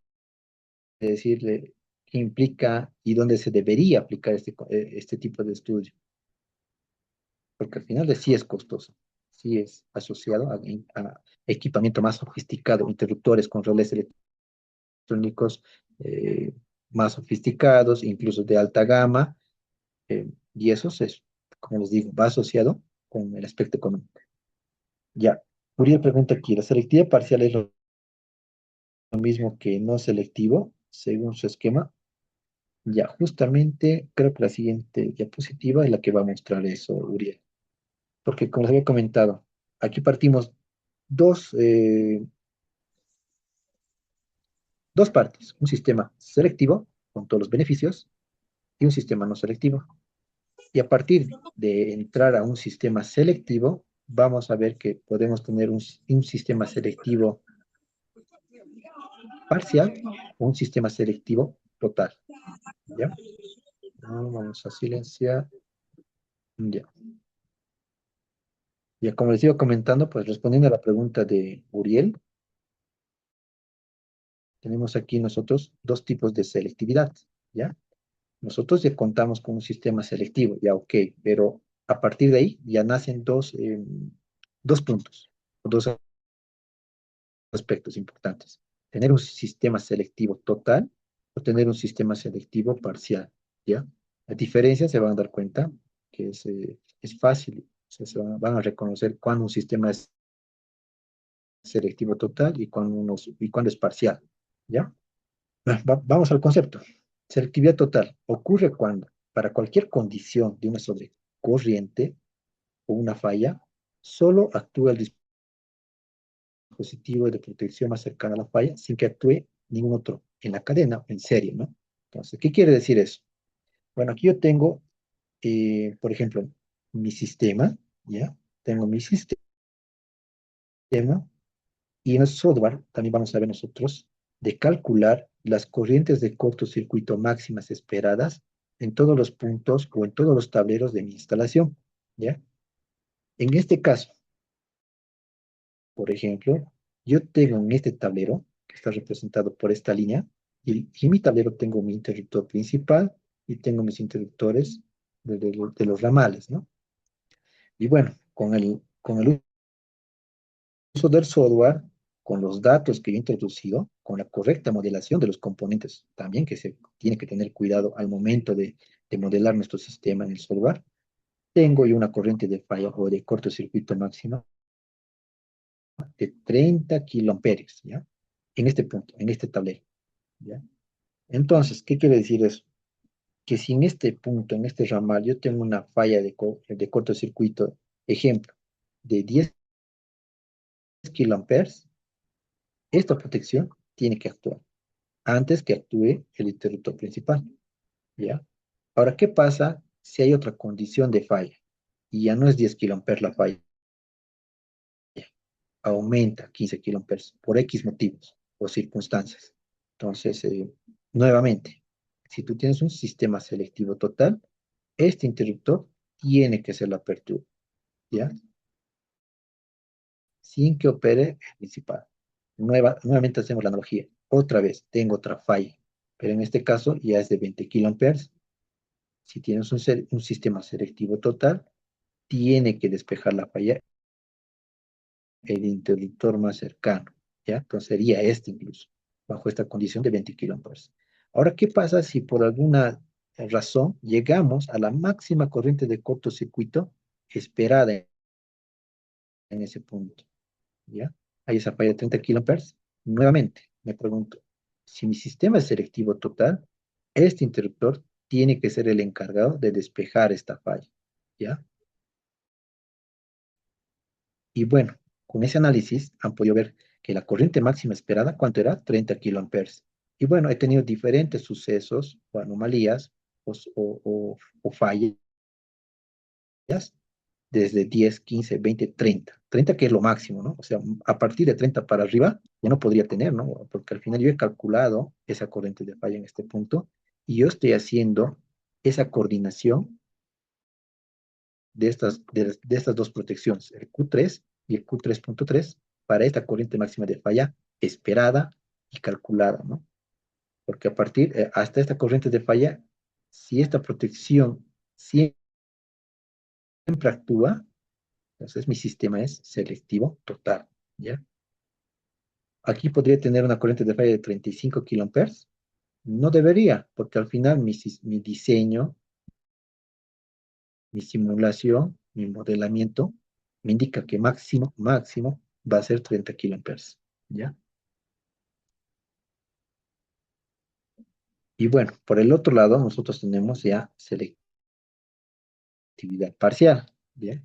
decirle qué implica y dónde se debería aplicar este tipo de estudio. Porque al final sí es costoso, sí es asociado a equipamiento más sofisticado, interruptores con relés electrónicos más sofisticados, incluso de alta gama, y eso es, como les digo, va asociado con el aspecto económico. Ya, Uriel pregunta aquí, ¿la selectividad parcial es lo mismo que no selectivo, según su esquema? Ya, justamente creo que la siguiente diapositiva es la que va a mostrar eso, Uriel. Porque como les había comentado, aquí partimos dos, eh, dos partes, un sistema selectivo con todos los beneficios y un sistema no selectivo. Y a partir de entrar a un sistema selectivo, vamos a ver que podemos tener un sistema selectivo parcial o un sistema selectivo total. ¿Ya? Vamos a silenciar. Ya. Ya como les iba comentando, pues respondiendo a la pregunta de Uriel, tenemos aquí nosotros dos tipos de selectividad. ¿Ya? Nosotros ya contamos con un sistema selectivo, ya ok, pero a partir de ahí ya nacen dos puntos, o dos aspectos importantes. Tener un sistema selectivo total o tener un sistema selectivo parcial, ¿ya? La diferencia se van a dar cuenta que es fácil, o sea, van a reconocer cuándo un sistema es selectivo total y cuándo es parcial, ¿ya? Vamos al concepto. Selectividad total ocurre cuando, para cualquier condición de una sobrecorriente o una falla, solo actúa el dispositivo de protección más cercano a la falla sin que actúe ningún otro en la cadena o en serie, ¿no? Entonces, ¿qué quiere decir eso? Bueno, aquí yo tengo, por ejemplo, mi sistema, ¿ya? Tengo mi sistema y en el software también vamos a ver nosotros de calcular las corrientes de cortocircuito máximas esperadas en todos los puntos o en todos los tableros de mi instalación, ¿ya? En este caso, por ejemplo, yo tengo en este tablero, que está representado por esta línea, y en mi tablero tengo mi interruptor principal y tengo mis interruptores de los ramales, ¿no? Y bueno, con el uso del software, con los datos que yo he introducido, con la correcta modelación de los componentes también, que se tiene que tener cuidado al momento de modelar nuestro sistema en el software, tengo yo una corriente de falla o de cortocircuito máxima de 30 kiloamperios, ¿ya? En este punto, en este tablero, ¿ya? Entonces, ¿qué quiere decir eso? Que si en este punto, en este ramal, yo tengo una falla de cortocircuito, ejemplo, de 10 kiloamperes, esta protección tiene que actuar antes que actúe el interruptor principal, ¿ya? Ahora, ¿qué pasa si hay otra condición de falla? Y ya no es 10 kiloamperes la falla, aumenta 15 kiloamperes por X motivos o circunstancias. Entonces, nuevamente, si tú tienes un sistema selectivo total, este interruptor tiene que ser la apertura, ¿ya? Sin que opere el principal. Nuevamente hacemos la analogía. Otra vez, tengo otra falla, pero en este caso ya es de 20 kiloamperes. Si tienes un sistema selectivo total, tiene que despejar la falla el interruptor más cercano, ¿ya? Entonces sería este incluso, bajo esta condición de 20 kilómetros. Ahora, ¿qué pasa si por alguna razón llegamos a la máxima corriente de cortocircuito esperada en ese punto? ¿Ya? Hay esa falla de 30 kilómetros. Nuevamente, me pregunto, si mi sistema es selectivo total, este interruptor tiene que ser el encargado de despejar esta falla, ¿ya? Y bueno, con ese análisis han podido ver que la corriente máxima esperada, ¿cuánto era? 30 kiloamperes. Y bueno, he tenido diferentes sucesos o anomalías o fallas desde 10, 15, 20, 30. 30 que es lo máximo, ¿no? O sea, a partir de 30 para arriba ya no podría tener, ¿no? Porque al final yo he calculado esa corriente de falla en este punto y yo estoy haciendo esa coordinación de estas dos protecciones, el Q3 y el Q3.3, para esta corriente máxima de falla esperada y calculada, ¿no? Porque a partir, hasta esta corriente de falla, si esta protección siempre actúa, entonces mi sistema es selectivo total, ¿ya? Aquí podría tener una corriente de falla de 35 kiloamperes. No debería, porque al final mi diseño, mi simulación, mi modelamiento, me indica que máximo va a ser 30 kiloamperes, ¿ya? Y bueno, por el otro lado, nosotros tenemos ya selectividad parcial, ¿ya?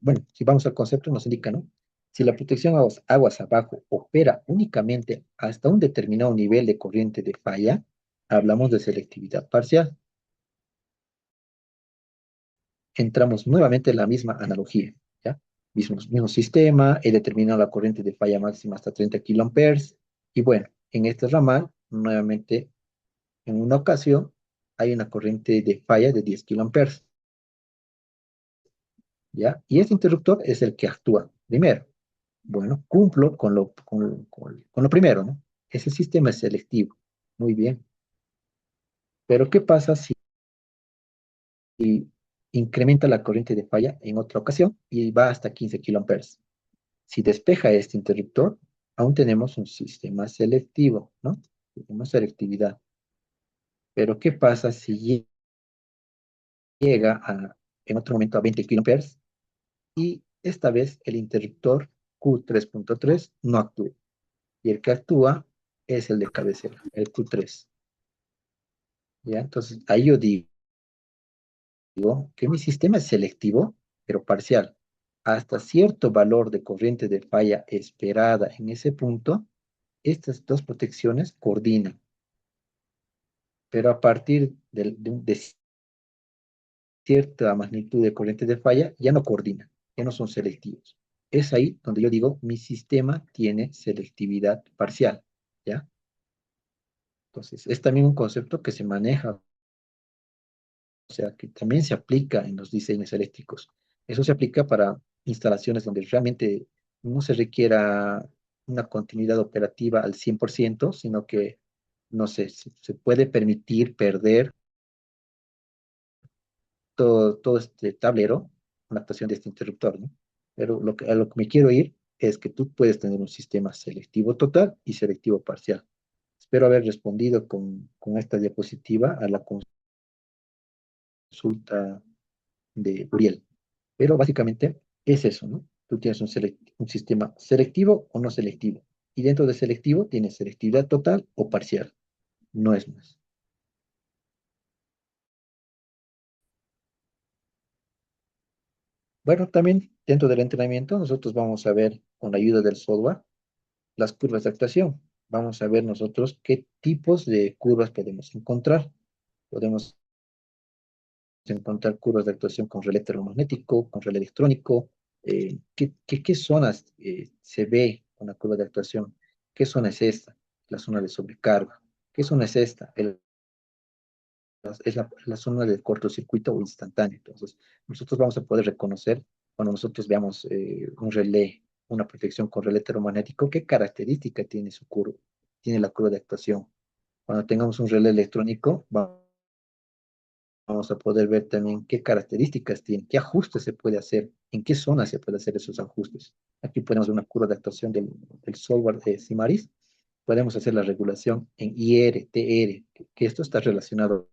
Bueno, si vamos al concepto, nos indica, ¿no? Si la protección aguas abajo opera únicamente hasta un determinado nivel de corriente de falla, hablamos de selectividad parcial. Entramos nuevamente en la misma analogía, ¿ya? Mismo sistema, he determinado la corriente de falla máxima hasta 30 kiloamperes, y bueno, en este ramal, nuevamente, en una ocasión, hay una corriente de falla de 10 kiloamperes, ¿ya? Y este interruptor es el que actúa primero. Bueno, cumplo con lo primero, ¿no? Ese sistema es selectivo. Muy bien. Pero ¿qué pasa si incrementa la corriente de falla en otra ocasión y va hasta 15 kiloamperes? Si despeja este interruptor, aún tenemos un sistema selectivo, ¿no? Tenemos selectividad. Pero ¿qué pasa si llega en otro momento a 20 kiloamperes y esta vez el interruptor Q3.3 no actúa? Y el que actúa es el de cabecera, el Q3. ¿Ya? Entonces, ahí yo digo que mi sistema es selectivo, pero parcial. Hasta cierto valor de corriente de falla esperada en ese punto, estas dos protecciones coordinan. Pero a partir de cierta magnitud de corriente de falla, ya no coordinan, ya no son selectivos. Es ahí donde yo digo, mi sistema tiene selectividad parcial, ¿ya? Entonces, es también un concepto que se maneja, o sea, que también se aplica en los diseños eléctricos. Eso se aplica para instalaciones donde realmente no se requiera una continuidad operativa al 100%, sino que, no sé, se puede permitir perder todo este tablero con la actuación de este interruptor, ¿no? Pero a lo que me quiero ir es que tú puedes tener un sistema selectivo total y selectivo parcial. Espero haber respondido con esta diapositiva a la consulta de Uriel. Pero básicamente es eso, ¿no? Tú tienes un sistema selectivo o no selectivo. Y dentro de selectivo tienes selectividad total o parcial. No es más. Bueno, también dentro del entrenamiento nosotros vamos a ver con la ayuda del software las curvas de actuación. Vamos a ver nosotros qué tipos de curvas podemos encontrar. Podemos encontrar curvas de actuación con relé termomagnético, con relé electrónico. ¿Qué zonas se ve una curva de actuación? ¿Qué zona es esta? La zona de sobrecarga. ¿Qué zona es esta? Es la zona de cortocircuito o instantáneo. Entonces, nosotros vamos a poder reconocer cuando nosotros veamos un relé, una protección con relé termomagnético, qué característica tiene su curva, tiene la curva de actuación. Cuando tengamos un relé electrónico, vamos vamos a poder ver también qué características tiene, qué ajustes se puede hacer, en qué zona se puede hacer esos ajustes. Aquí podemos ver una curva de actuación del software de Simaris. Podemos hacer la regulación en IR, TR, que esto está relacionado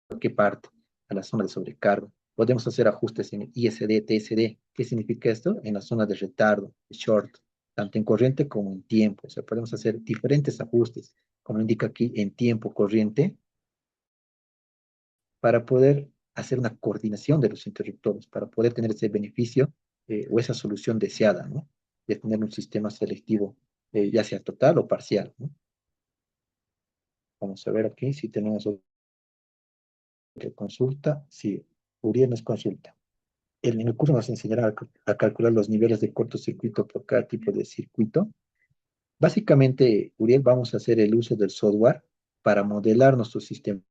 a qué parte, a la zona de sobrecarga. Podemos hacer ajustes en ISD, TSD. ¿Qué significa esto? En la zona de retardo, de short, tanto en corriente como en tiempo. O sea, podemos hacer diferentes ajustes, como indica aquí, en tiempo corriente, para poder hacer una coordinación de los interruptores, para poder tener ese beneficio o esa solución deseada, ¿no? De tener un sistema selectivo, ya sea total o parcial, ¿no? Vamos a ver aquí si tenemos otra consulta. Sí, Uriel nos consulta. En el curso nos enseñará a calcular los niveles de cortocircuito por cada tipo de circuito. Básicamente, Uriel, vamos a hacer el uso del software para modelar nuestro sistema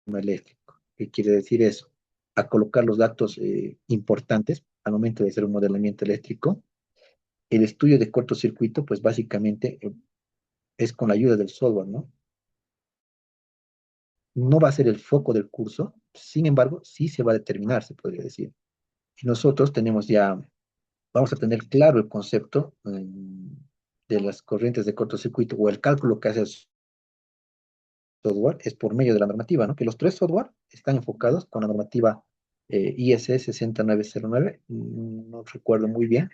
eléctrico. ¿Qué quiere decir eso? A colocar los datos importantes al momento de hacer un modelamiento eléctrico. El estudio de cortocircuito, pues básicamente es con la ayuda del software, ¿no? No va a ser el foco del curso, sin embargo, sí se va a determinar, se podría decir. Y nosotros tenemos ya, vamos a tener claro el concepto de las corrientes de cortocircuito o el cálculo que hace el software es por medio de la normativa, ¿no? Que los tres software están enfocados con la normativa ISE 6909, no recuerdo muy bien,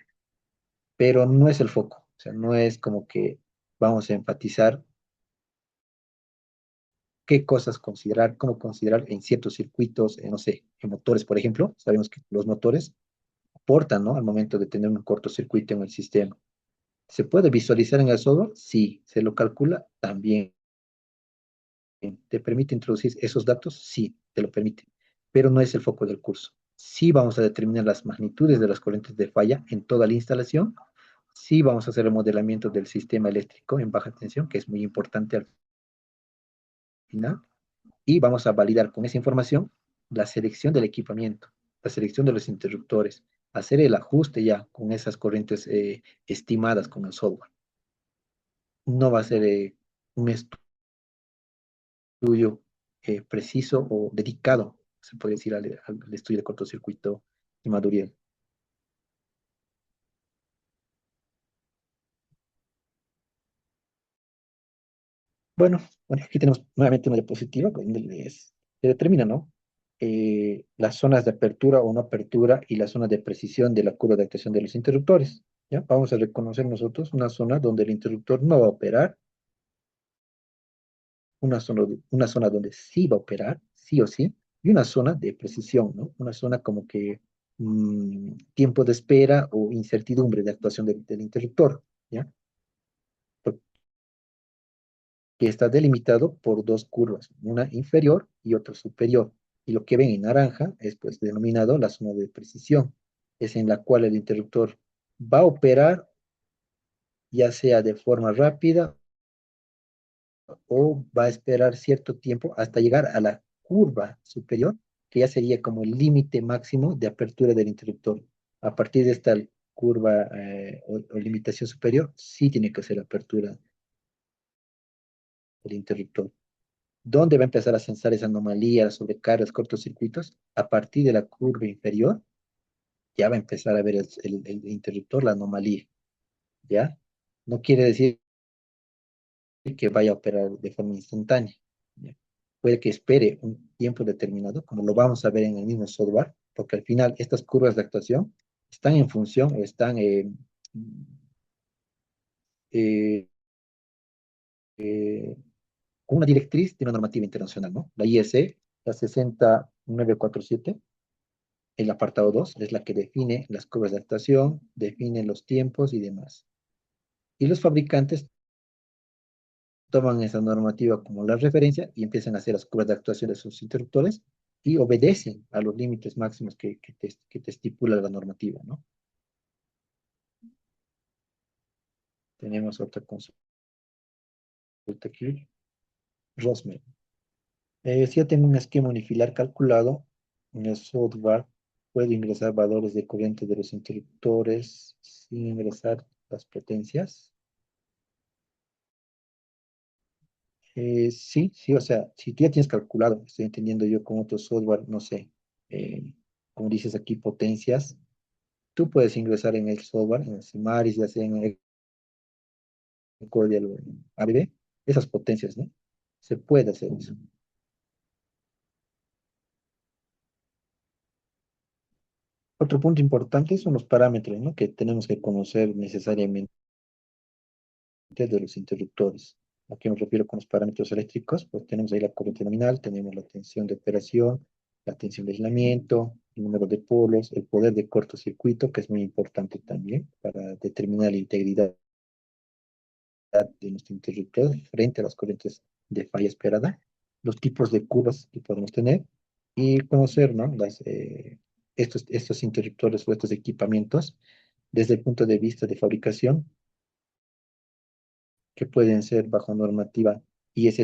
pero no es el foco, o sea, no es como que vamos a enfatizar qué cosas considerar, cómo considerar en ciertos circuitos, no sé, en motores, por ejemplo, sabemos que los motores aportan, ¿no? Al momento de tener un cortocircuito en el sistema. ¿Se puede visualizar en el software? Sí. ¿Se lo calcula? También. ¿Te permite introducir esos datos? Sí, te lo permite, pero no es el foco del curso. Sí vamos a determinar las magnitudes de las corrientes de falla en toda la instalación. Sí vamos a hacer el modelamiento del sistema eléctrico en baja tensión, que es muy importante al final. Y vamos a validar con esa información la selección del equipamiento, la selección de los interruptores, hacer el ajuste ya con esas corrientes estimadas con el software. No va a ser un estudio preciso o dedicado, se puede decir, al estudio de cortocircuito y Maduriel. Bueno, bueno, aquí tenemos nuevamente una diapositiva donde se determina, ¿no? Las zonas de apertura o no apertura y las zonas de precisión de la curva de actuación de los interruptores. ¿Ya? Vamos a reconocer nosotros una zona donde el interruptor no va a operar, una zona donde sí va a operar, sí o sí, y una zona de precisión, ¿no? Una zona como que tiempo de espera o incertidumbre de actuación del interruptor, ¿ya? Que está delimitado por dos curvas, una inferior y otra superior. Y lo que ven en naranja es pues denominado la zona de precisión, es en la cual el interruptor va a operar ya sea de forma rápida o va a esperar cierto tiempo hasta llegar a la curva superior, que ya sería como el límite máximo de apertura del interruptor. A partir de esta curva o limitación superior, sí tiene que hacer apertura del interruptor. ¿Dónde va a empezar a censar esa anomalía, sobrecargas, cortocircuitos? A partir de la curva inferior, ya va a empezar a ver el interruptor, la anomalía, ¿ya? No quiere decir que vaya a operar de forma instantánea, ¿ya? Puede que espere un tiempo determinado, como lo vamos a ver en el mismo software, porque al final estas curvas de actuación están en función o están eh, eh, con una directriz de una normativa internacional, ¿no? La IEC, la 60947, el apartado 2 es la que define las curvas de actuación, define los tiempos y demás. Y los fabricantes toman esa normativa como la referencia y empiezan a hacer las curvas de actuación de sus interruptores y obedecen a los límites máximos que te estipula la normativa, ¿no? Tenemos otra consulta aquí. Rosmer. Si ya tengo un esquema unifilar calculado en el software, puedo ingresar valores de corriente de los interruptores sin ingresar las potencias. Sí, sí, o sea, si tú ya tienes calculado, estoy entendiendo yo con otro software, no sé, eh, como dices aquí, potencias, tú puedes ingresar en el software, en el Simaris, ya sea en el Cordial o en ABB, esas potencias, ¿no? Se puede hacer eso. Otro punto importante son los parámetros, ¿no? Que tenemos que conocer necesariamente de los interruptores. ¿A qué me refiero con los parámetros eléctricos? Pues tenemos ahí la corriente nominal, tenemos la tensión de operación, la tensión de aislamiento, el número de polos, el poder de cortocircuito, que es muy importante también para determinar la integridad de nuestro interruptor frente a las corrientes de falla esperada, los tipos de curvas que podemos tener y conocer, ¿no? Estos interruptores o estos equipamientos desde el punto de vista de fabricación que pueden ser bajo normativa IS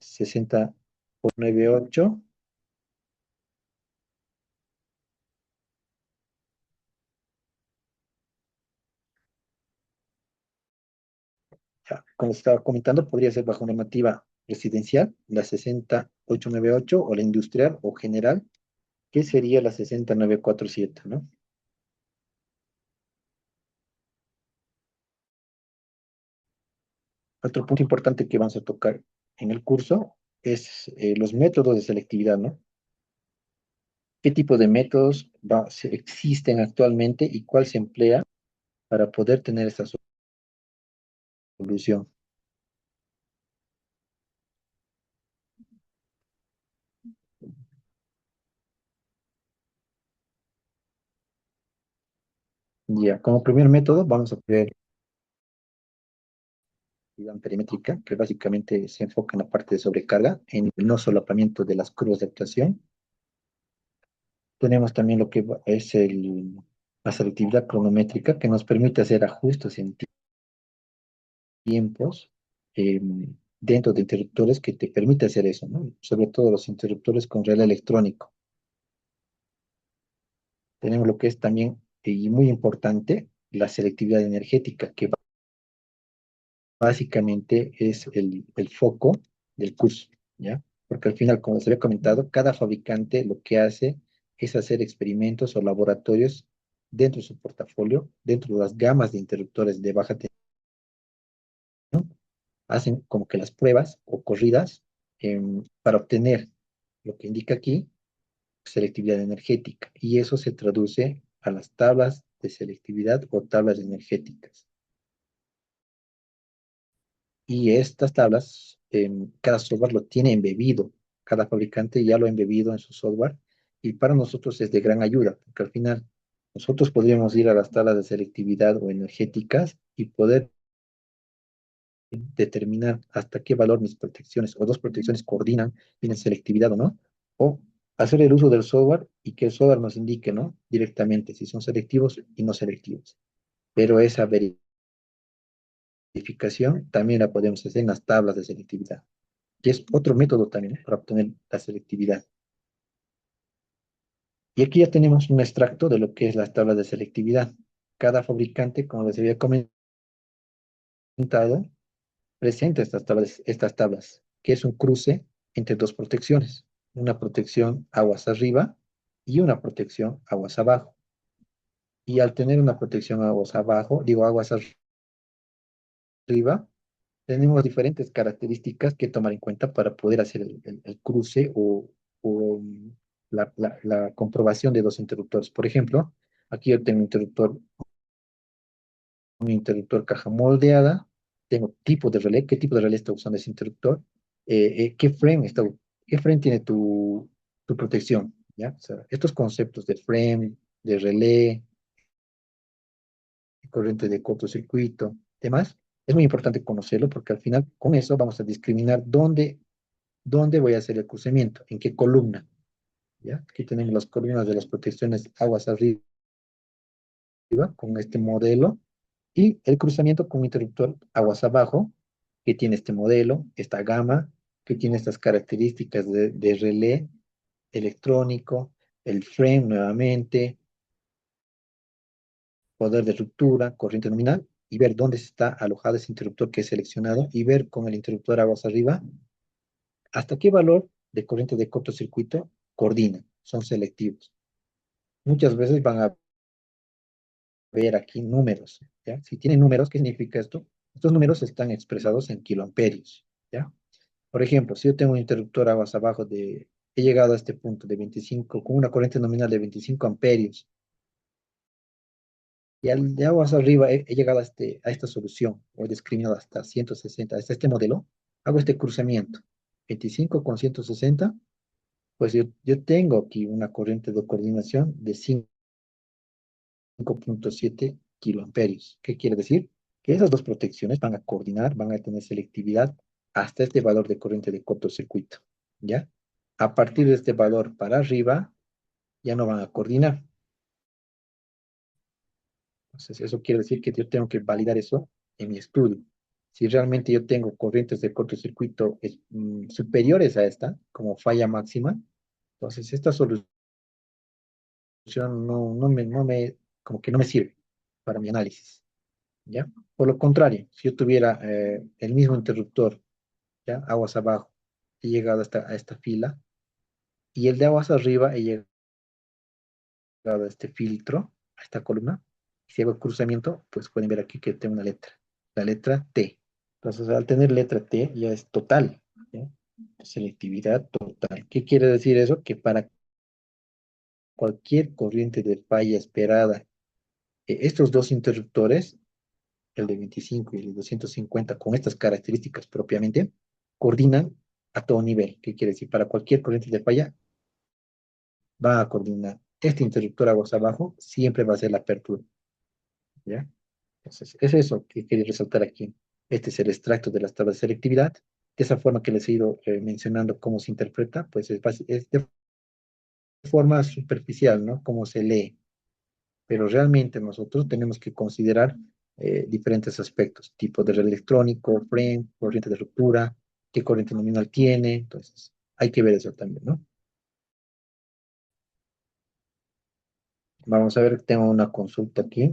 6098. Ya, como estaba comentando, podría ser bajo normativa residencial, la 60898 o la industrial o general, que sería la 60947, ¿no? Otro punto importante que vamos a tocar en el curso es los métodos de selectividad, ¿no? ¿Qué tipo de métodos existen actualmente y cuál se emplea para poder tener esta solución? Ya, como primer método vamos a ver la perimétrica, que básicamente se enfoca en la parte de sobrecarga, en el no solapamiento de las curvas de actuación. Tenemos también lo que es la selectividad cronométrica, que nos permite hacer ajustes en tiempos eh, dentro de interruptores que te permite hacer eso, ¿no? Sobre todo los interruptores con relé electrónico. Tenemos lo que es también, y muy importante, la selectividad energética, que básicamente es el foco del curso, ¿ya? Porque al final, como les había comentado, cada fabricante lo que hace es hacer experimentos o laboratorios dentro de su portafolio, dentro de las gamas de interruptores de baja tensión, hacen como que las pruebas o corridas para obtener lo que indica aquí, selectividad energética, y eso se traduce a las tablas de selectividad o tablas energéticas. Y estas tablas, cada software lo tiene embebido, cada fabricante ya lo ha embebido en su software y para nosotros es de gran ayuda, porque al final nosotros podríamos ir a las tablas de selectividad o energéticas y poder determinar hasta qué valor mis protecciones o dos protecciones coordinan, tienen selectividad o no, o hacer el uso del software y que el software nos indique, ¿no? Directamente si son selectivos y no selectivos. Pero esa verificación también la podemos hacer en las tablas de selectividad, que es otro método también para obtener la selectividad. Y aquí ya tenemos un extracto de lo que es las tablas de selectividad. Cada fabricante, como les había comentado, presenta estas tablas, que es un cruce entre dos protecciones. Una protección aguas arriba y una protección aguas abajo. Y al tener una protección aguas abajo, digo aguas arriba, tenemos diferentes características que tomar en cuenta para poder hacer el cruce o la comprobación de dos interruptores. Por ejemplo, aquí yo tengo un interruptor caja moldeada, tengo tipo de relé, qué tipo de relé está usando ese interruptor, qué frame tiene tu protección, ¿ya? O sea, estos conceptos de frame, de relé, corriente de cortocircuito, demás, es muy importante conocerlo porque al final con eso vamos a discriminar dónde voy a hacer el cruzamiento, en qué columna, ¿ya? Aquí tenemos las columnas de las protecciones aguas arriba con este modelo y el cruzamiento con un interruptor aguas abajo que tiene este modelo, esta gama, que tiene estas características de relé electrónico, el frame nuevamente, poder de ruptura, corriente nominal y ver dónde está alojado ese interruptor que he seleccionado y ver con el interruptor aguas arriba hasta qué valor de corriente de cortocircuito coordinan, son selectivos. Muchas veces van a ver aquí números, ¿ya? Si tienen números, ¿qué significa esto? Estos números están expresados en kiloamperios, ¿ya? Por ejemplo, si yo tengo un interruptor aguas abajo he llegado a este punto de 25, con una corriente nominal de 25 amperios, y de aguas arriba he llegado a esta solución, o he discriminado hasta 160, hasta este modelo, hago este cruzamiento, 25 con 160, pues yo tengo aquí una corriente de coordinación de 5.7 kiloamperios. ¿Qué quiere decir? Que esas dos protecciones van a coordinar, van a tener selectividad hasta este valor de corriente de cortocircuito, ¿ya? A partir de este valor para arriba, ya no van a coordinar. Entonces, eso quiere decir que yo tengo que validar eso en mi estudio. Si realmente yo tengo corrientes de cortocircuito superiores a esta, como falla máxima, entonces esta solución como que no me sirve para mi análisis, ¿ya? Por lo contrario, si yo tuviera el mismo interruptor, ¿ya? Aguas abajo, he llegado a esta fila, y el de aguas arriba he llegado a este filtro, a esta columna, si hago el cruzamiento, pues pueden ver aquí que tengo una letra, la letra T. Entonces, al tener letra T, ya es total, ¿ya? Selectividad total. ¿Qué quiere decir eso? Que para cualquier corriente de falla esperada, estos dos interruptores, el de 25 y el de 250, con estas características propiamente, coordinan a todo nivel. ¿Qué quiere decir? Para cualquier corriente de falla, va a coordinar. Este interruptor aguas abajo siempre va a ser la apertura, ¿ya? Entonces, es eso que quería resaltar aquí. Este es el extracto de las tablas de selectividad. De esa forma que les he ido mencionando cómo se interpreta, pues es de forma superficial, ¿no? Cómo se lee. Pero realmente nosotros tenemos que considerar diferentes aspectos, tipo de red electrónico, frame, corriente de ruptura, qué corriente nominal tiene. Entonces, hay que ver eso también, ¿no? Vamos a ver, tengo una consulta aquí.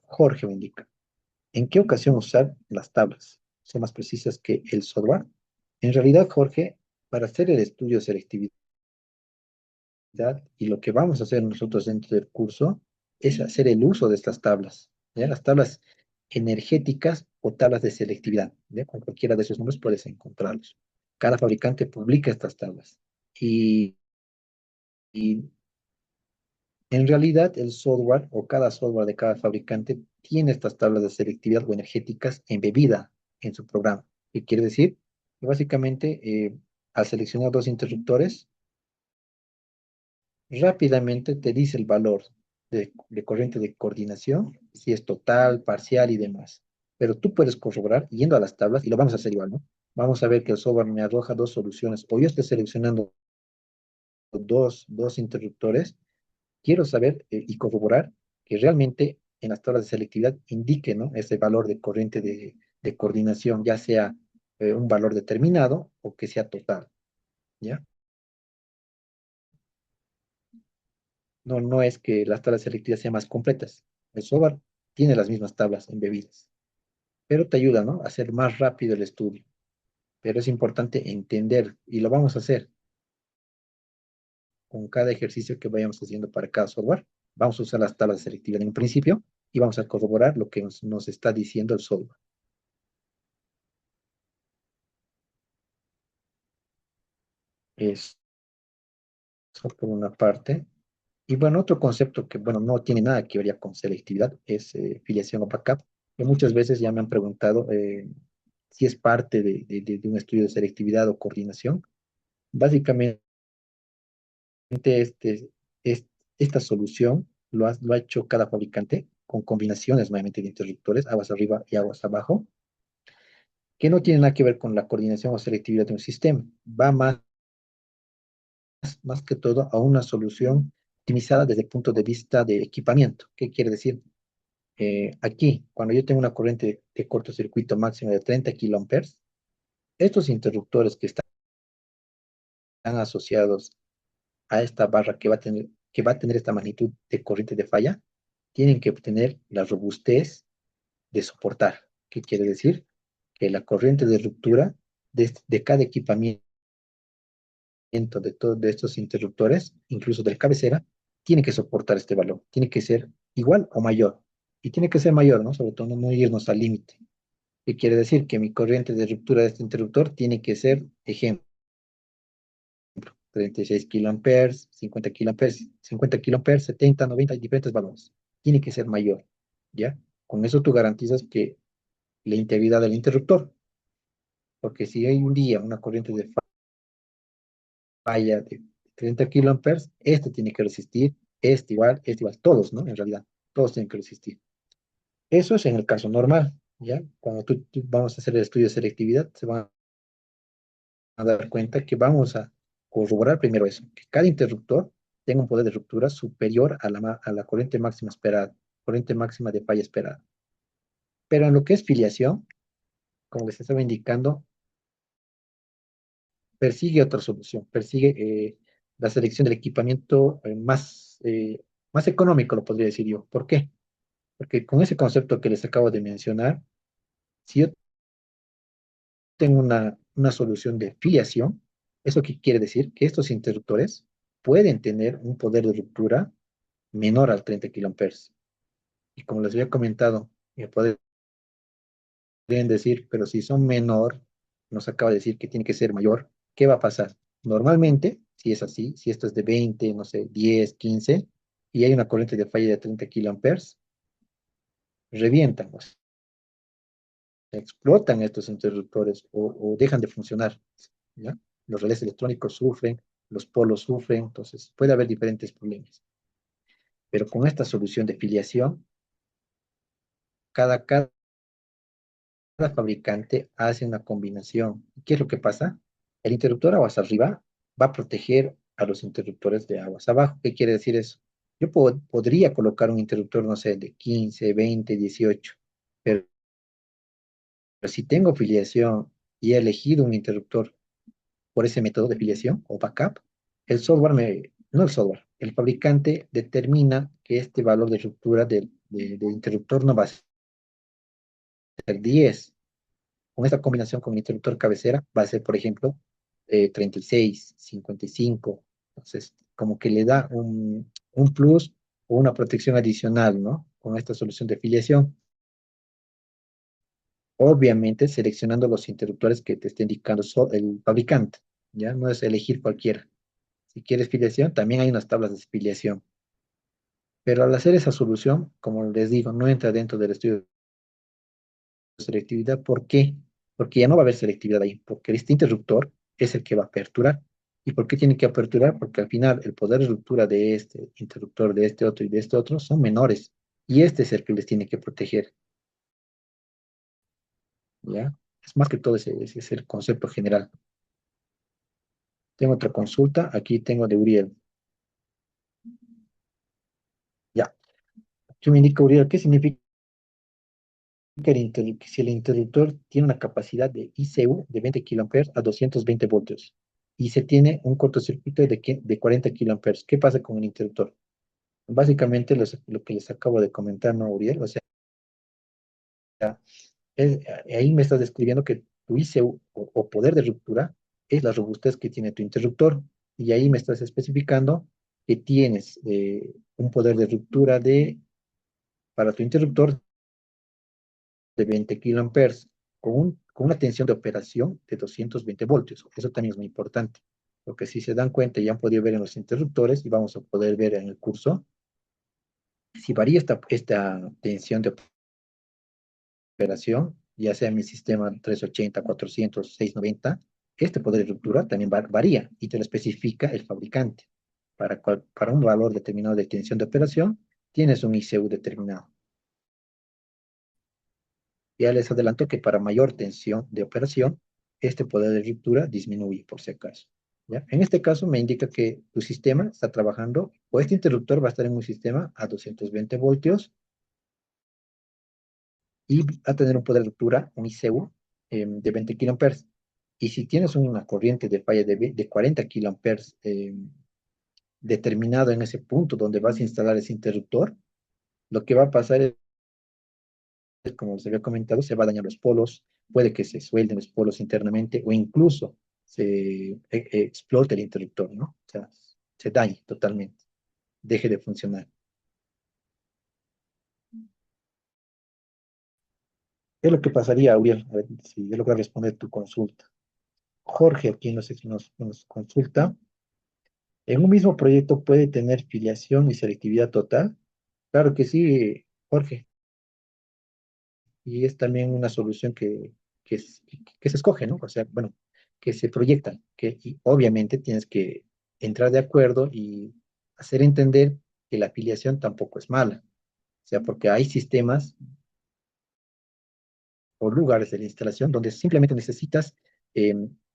Jorge me indica. ¿En qué ocasión usar las tablas? Son más precisas que el software. En realidad, Jorge, para hacer el estudio de selectividad y lo que vamos a hacer nosotros dentro del curso es hacer el uso de estas tablas, ¿ya? Las tablas energéticas o tablas de selectividad, ¿ya? Con cualquiera de esos nombres puedes encontrarlos. Cada fabricante publica estas tablas y en realidad el software o cada software de cada fabricante tiene estas tablas de selectividad o energéticas embebida en su programa. ¿Qué quiere decir? Que básicamente, al seleccionar dos interruptores, rápidamente te dice el valor de corriente de coordinación, si es total, parcial y demás. Pero tú puedes corroborar yendo a las tablas, y lo vamos a hacer igual, ¿no? Vamos a ver que el software me arroja dos soluciones, o yo estoy seleccionando dos interruptores. Quiero saber y corroborar que realmente en las tablas de selectividad indique, ¿no? Ese valor de corriente de coordinación, ya sea un valor determinado o que sea total, ¿ya? No es que las tablas selectivas sean más completas. El software tiene las mismas tablas embebidas, pero te ayuda, ¿no? A hacer más rápido el estudio. Pero es importante entender, y lo vamos a hacer con cada ejercicio que vayamos haciendo para cada software. Vamos a usar las tablas de selectividad en un principio y vamos a corroborar lo que nos está diciendo el software. Eso por una parte. Y bueno, otro concepto que, bueno, no tiene nada que ver ya con selectividad es filiación o backup, que muchas veces ya me han preguntado si es parte de un estudio de selectividad o coordinación. Básicamente, este, es, esta solución lo ha hecho cada fabricante con combinaciones nuevamente de interruptores, aguas arriba y aguas abajo, que no tienen nada que ver con la coordinación o selectividad de un sistema. Va más que todo a una solución optimizada desde el punto de vista de equipamiento. ¿Qué quiere decir? Aquí, cuando yo tengo una corriente de cortocircuito máximo de 30 kiloamperes, estos interruptores que están asociados a esta barra que va a tener esta magnitud de corriente de falla, tienen que obtener la robustez de soportar. ¿Qué quiere decir? Que la corriente de ruptura de cada equipamiento de estos interruptores, incluso de cabecera, tiene que soportar este valor. Tiene que ser igual o mayor. Y tiene que ser mayor, ¿no? Sobre todo no irnos al límite. ¿Qué quiere decir? Que mi corriente de ruptura de este interruptor tiene que ser, ejemplo, 36 kiloamperes, 50 kiloamperes, 50 kiloamperes, 70, 90, hay diferentes valores. Tiene que ser mayor, ¿ya? Con eso tú garantizas que la integridad del interruptor, porque si hay un día una corriente de falla de 30 kiloamperes, este tiene que resistir, este igual, todos, ¿no? En realidad, todos tienen que resistir. Eso es en el caso normal, ¿ya? Cuando vamos a hacer el estudio de selectividad, se van a dar cuenta que vamos a corroborar primero eso, que cada interruptor tenga un poder de ruptura superior a la corriente máxima esperada, corriente máxima de falla esperada. Pero en lo que es filiación, como les estaba indicando, persigue otra solución, persigue la selección del equipamiento más económico, lo podría decir yo. ¿Por qué? Porque con ese concepto que les acabo de mencionar, si yo tengo una solución de filiación, ¿eso qué quiere decir? Que estos interruptores pueden tener un poder de ruptura menor al 30 kiloamperes. Y como les había comentado, podrían decir, pero si son menor, nos acaba de decir que tiene que ser mayor, ¿qué va a pasar? Normalmente, si es así, si esto es de 20, no sé, 10, 15, y hay una corriente de falla de 30 kiloamperes, revientan, o sea, explotan estos interruptores o dejan de funcionar, ¿ya? Los relés electrónicos sufren, los polos sufren, entonces puede haber diferentes problemas. Pero con esta solución de filiación, cada fabricante hace una combinación. ¿Qué es lo que pasa? El interruptor aguas arriba va a proteger a los interruptores de aguas abajo. ¿Qué quiere decir eso? Yo podría colocar un interruptor, no sé, de 15, 20, 18, pero si tengo filiación y he elegido un interruptor por ese método de filiación o backup, no el software, el fabricante determina que este valor de ruptura del interruptor no va a ser 10. Con esta combinación con el interruptor cabecera va a ser, por ejemplo, 36, 55. Entonces, como que le da un plus o una protección adicional, ¿no? Con esta solución de filiación. Obviamente, seleccionando los interruptores que te esté indicando el fabricante, ¿ya? No es elegir cualquiera. Si quieres filiación, también hay unas tablas de filiación. Pero al hacer esa solución, como les digo, no entra dentro del estudio de selectividad. ¿Por qué? Porque ya no va a haber selectividad ahí, porque este interruptor es el que va a aperturar. ¿Y por qué tiene que aperturar? Porque al final el poder de ruptura de este interruptor, de este otro y de este otro son menores. Y este es el que les tiene que proteger, ¿ya? Es más que todo ese es el concepto general. Tengo otra consulta, aquí tengo de Uriel. Ya, aquí me indica Uriel, ¿qué significa si el interruptor tiene una capacidad de ICU de 20 kiloamperes a 220 voltios y se tiene un cortocircuito de 40 kiloamperes? ¿Qué pasa con el interruptor? Básicamente lo que les acabo de comentar, ¿no, Uriel? O sea, ahí me estás describiendo que tu ICU o poder de ruptura es la robustez que tiene tu interruptor. Y ahí me estás especificando que tienes un poder de ruptura para tu interruptor de 20 kiloamperes con una tensión de operación de 220 voltios. Eso también es muy importante, porque si se dan cuenta, ya han podido ver en los interruptores y vamos a poder ver en el curso, si varía esta tensión de operación, ya sea en mi sistema 380, 400, 690, este poder de ruptura también varía y te lo especifica el fabricante. Para un valor determinado de tensión de operación, tienes un ICU determinado. Ya les adelanto que para mayor tensión de operación, este poder de ruptura disminuye por si acaso. ¿Ya? En este caso me indica que tu sistema está trabajando, o este interruptor va a estar en un sistema a 220 voltios y va a tener un poder de ruptura, un ICU, de 20 kiloamperes. Y si tienes una corriente de falla de 40 kiloamperes determinado en ese punto donde vas a instalar ese interruptor, lo que va a pasar como les había comentado, se va a dañar los polos, puede que se suelten los polos internamente o incluso explote el interruptor, ¿no? O sea, se dañe totalmente, deje de funcionar. ¿Qué es lo que pasaría, Uriel? A ver si yo logro responder tu consulta. Jorge, aquí no sé si nos consulta. ¿En un mismo proyecto puede tener filiación y selectividad total? Claro que sí, Jorge. Y es también una solución que se escoge, ¿no? O sea, bueno, que se proyecta, y obviamente tienes que entrar de acuerdo y hacer entender que la afiliación tampoco es mala. O sea, porque hay sistemas o lugares de la instalación donde simplemente necesitas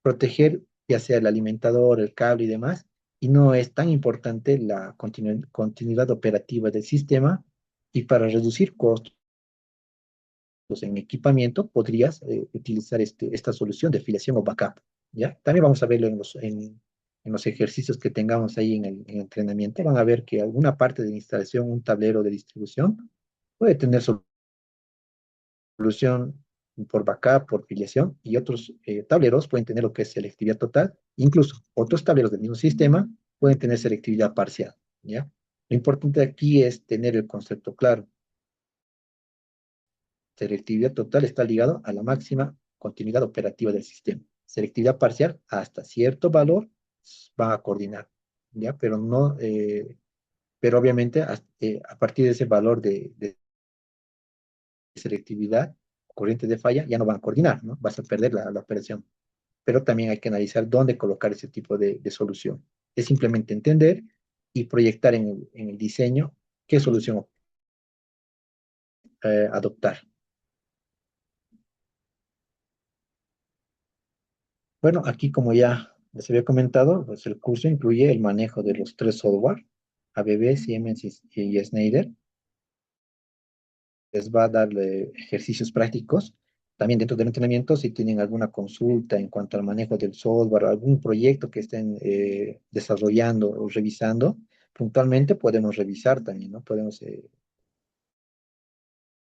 proteger ya sea el alimentador, el cable y demás, y no es tan importante la continuidad operativa del sistema, y para reducir costos en equipamiento, podrías utilizar esta solución de filiación o backup, ¿ya? También vamos a verlo en los ejercicios que tengamos ahí en el entrenamiento. Van a ver que alguna parte de la instalación, un tablero de distribución, puede tener solución por backup, por filiación, y otros tableros pueden tener lo que es selectividad total. Incluso otros tableros del mismo sistema pueden tener selectividad parcial, ¿ya? Lo importante aquí es tener el concepto claro. Selectividad total está ligado a la máxima continuidad operativa del sistema. Selectividad parcial, hasta cierto valor, va a coordinar, ¿ya? Pero no, pero obviamente a partir de ese valor de selectividad, corriente de falla, ya no van a coordinar, ¿no? Vas a perder la operación. Pero también hay que analizar dónde colocar ese tipo de solución. Es simplemente entender y proyectar en el diseño qué solución adoptar. Bueno, aquí como ya les había comentado, pues el curso incluye el manejo de los tres software, ABB, Siemens y Schneider. Les va a dar ejercicios prácticos. También dentro del entrenamiento, si tienen alguna consulta en cuanto al manejo del software, algún proyecto que estén desarrollando o revisando, puntualmente podemos revisar también, ¿no? Podemos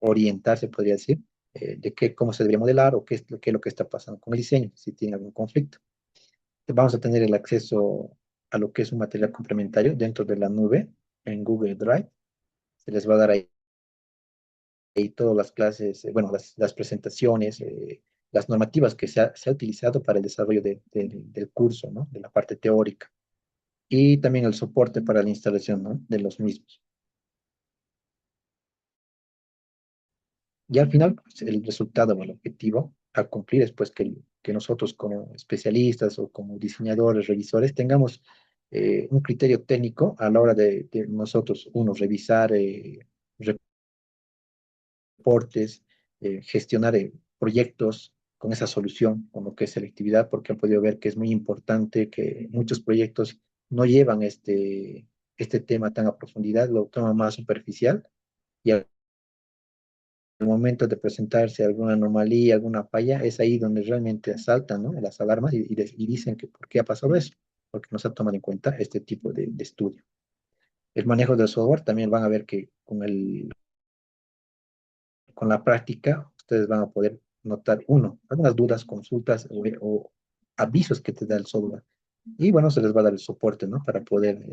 orientar, se podría decir, de cómo se debería modelar o qué es lo que está pasando con el diseño, si tiene algún conflicto. Vamos a tener el acceso a lo que es un material complementario dentro de la nube en Google Drive. Se les va a dar ahí todas las clases, bueno, las presentaciones, las normativas que se ha utilizado para el desarrollo del curso, ¿no? De la parte teórica. Y también el soporte para la instalación, ¿no? De los mismos. Y al final, pues, el resultado o el objetivo a cumplir es pues que nosotros como especialistas o como diseñadores, revisores, tengamos un criterio técnico a la hora de nosotros, uno, revisar reportes, gestionar proyectos con esa solución, con lo que es selectividad, porque han podido ver que es muy importante que muchos proyectos no llevan este tema tan a profundidad, lo toman más superficial, y al momento de presentarse alguna anomalía, alguna falla, es ahí donde realmente saltan, ¿no? Las alarmas y dicen que por qué ha pasado eso, porque no se ha tomado en cuenta este tipo de estudio. El manejo del software también van a ver que con la práctica ustedes van a poder notar, uno, algunas dudas, consultas o avisos que te da el software. Y bueno, se les va a dar el soporte, ¿no? Para poder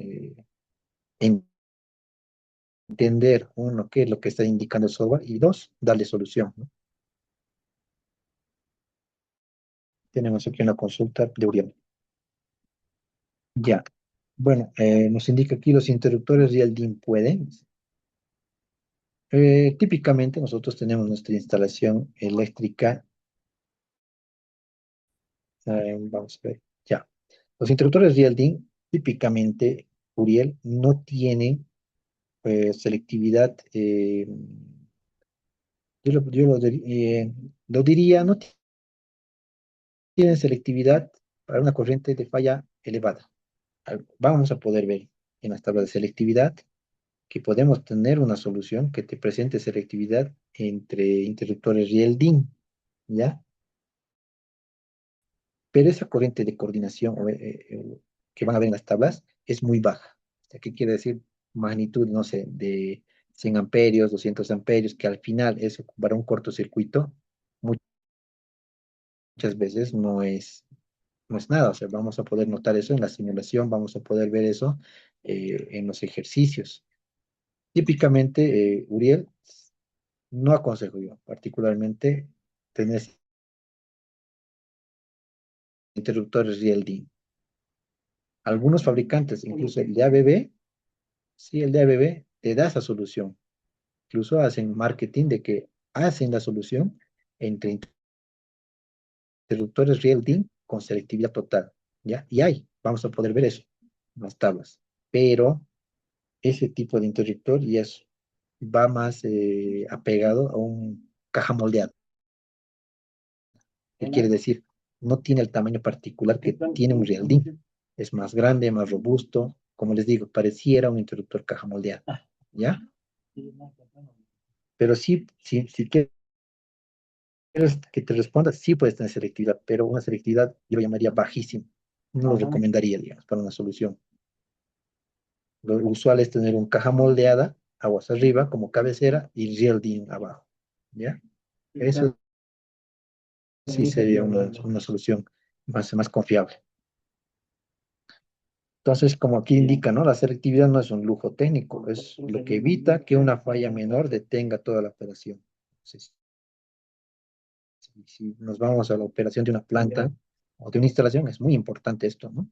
entender, uno, qué es lo que está indicando el software, y dos, darle solución, ¿no? Tenemos aquí una consulta de Uriel. Ya. Bueno, nos indica aquí los interruptores Real DIN pueden. Típicamente nosotros tenemos nuestra instalación eléctrica. Vamos a ver. Ya. Los interruptores Real DIN típicamente, Uriel, no tienen selectividad. Yo lo diría, no tienen selectividad para una corriente de falla elevada. Vamos a poder ver en las tablas de selectividad que podemos tener una solución que te presente selectividad entre interruptores y el DIN, ¿ya? Pero esa corriente de coordinación que van a ver en las tablas es muy baja. O sea, ¿qué quiere decir? Magnitud, no sé, de 100 amperios, 200 amperios, que al final eso para un cortocircuito muchas veces no es nada. O sea, vamos a poder notar eso en la simulación, vamos a poder ver eso en los ejercicios. Típicamente, Uriel, no aconsejo yo particularmente tener interruptores Real D. Algunos fabricantes, incluso el de ABB, sí, el de ABB te da esa solución. Incluso hacen marketing de que hacen la solución entre interruptores Real D con selectividad total, ¿ya? Y hay, vamos a poder ver eso en las tablas. Pero ese tipo de interruptor ya va más apegado a un caja moldeada. ¿Qué quiere decir? No tiene el tamaño particular que tiene un Real D. Es más grande, más robusto. Como les digo, pareciera un interruptor caja moldeada, ¿ya? Pero sí, si quieres que te responda, sí puedes tener selectividad, pero una selectividad yo lo llamaría bajísima. No lo recomendaría, digamos, para una solución. Lo usual es tener un caja moldeada, aguas arriba como cabecera y Real D abajo, ¿ya? Eso sí sería una solución más confiable. Entonces, como aquí indica, ¿no? La selectividad no es un lujo técnico, es lo que evita que una falla menor detenga toda la operación. Entonces, si nos vamos a la operación de una planta o de una instalación, es muy importante esto, ¿no?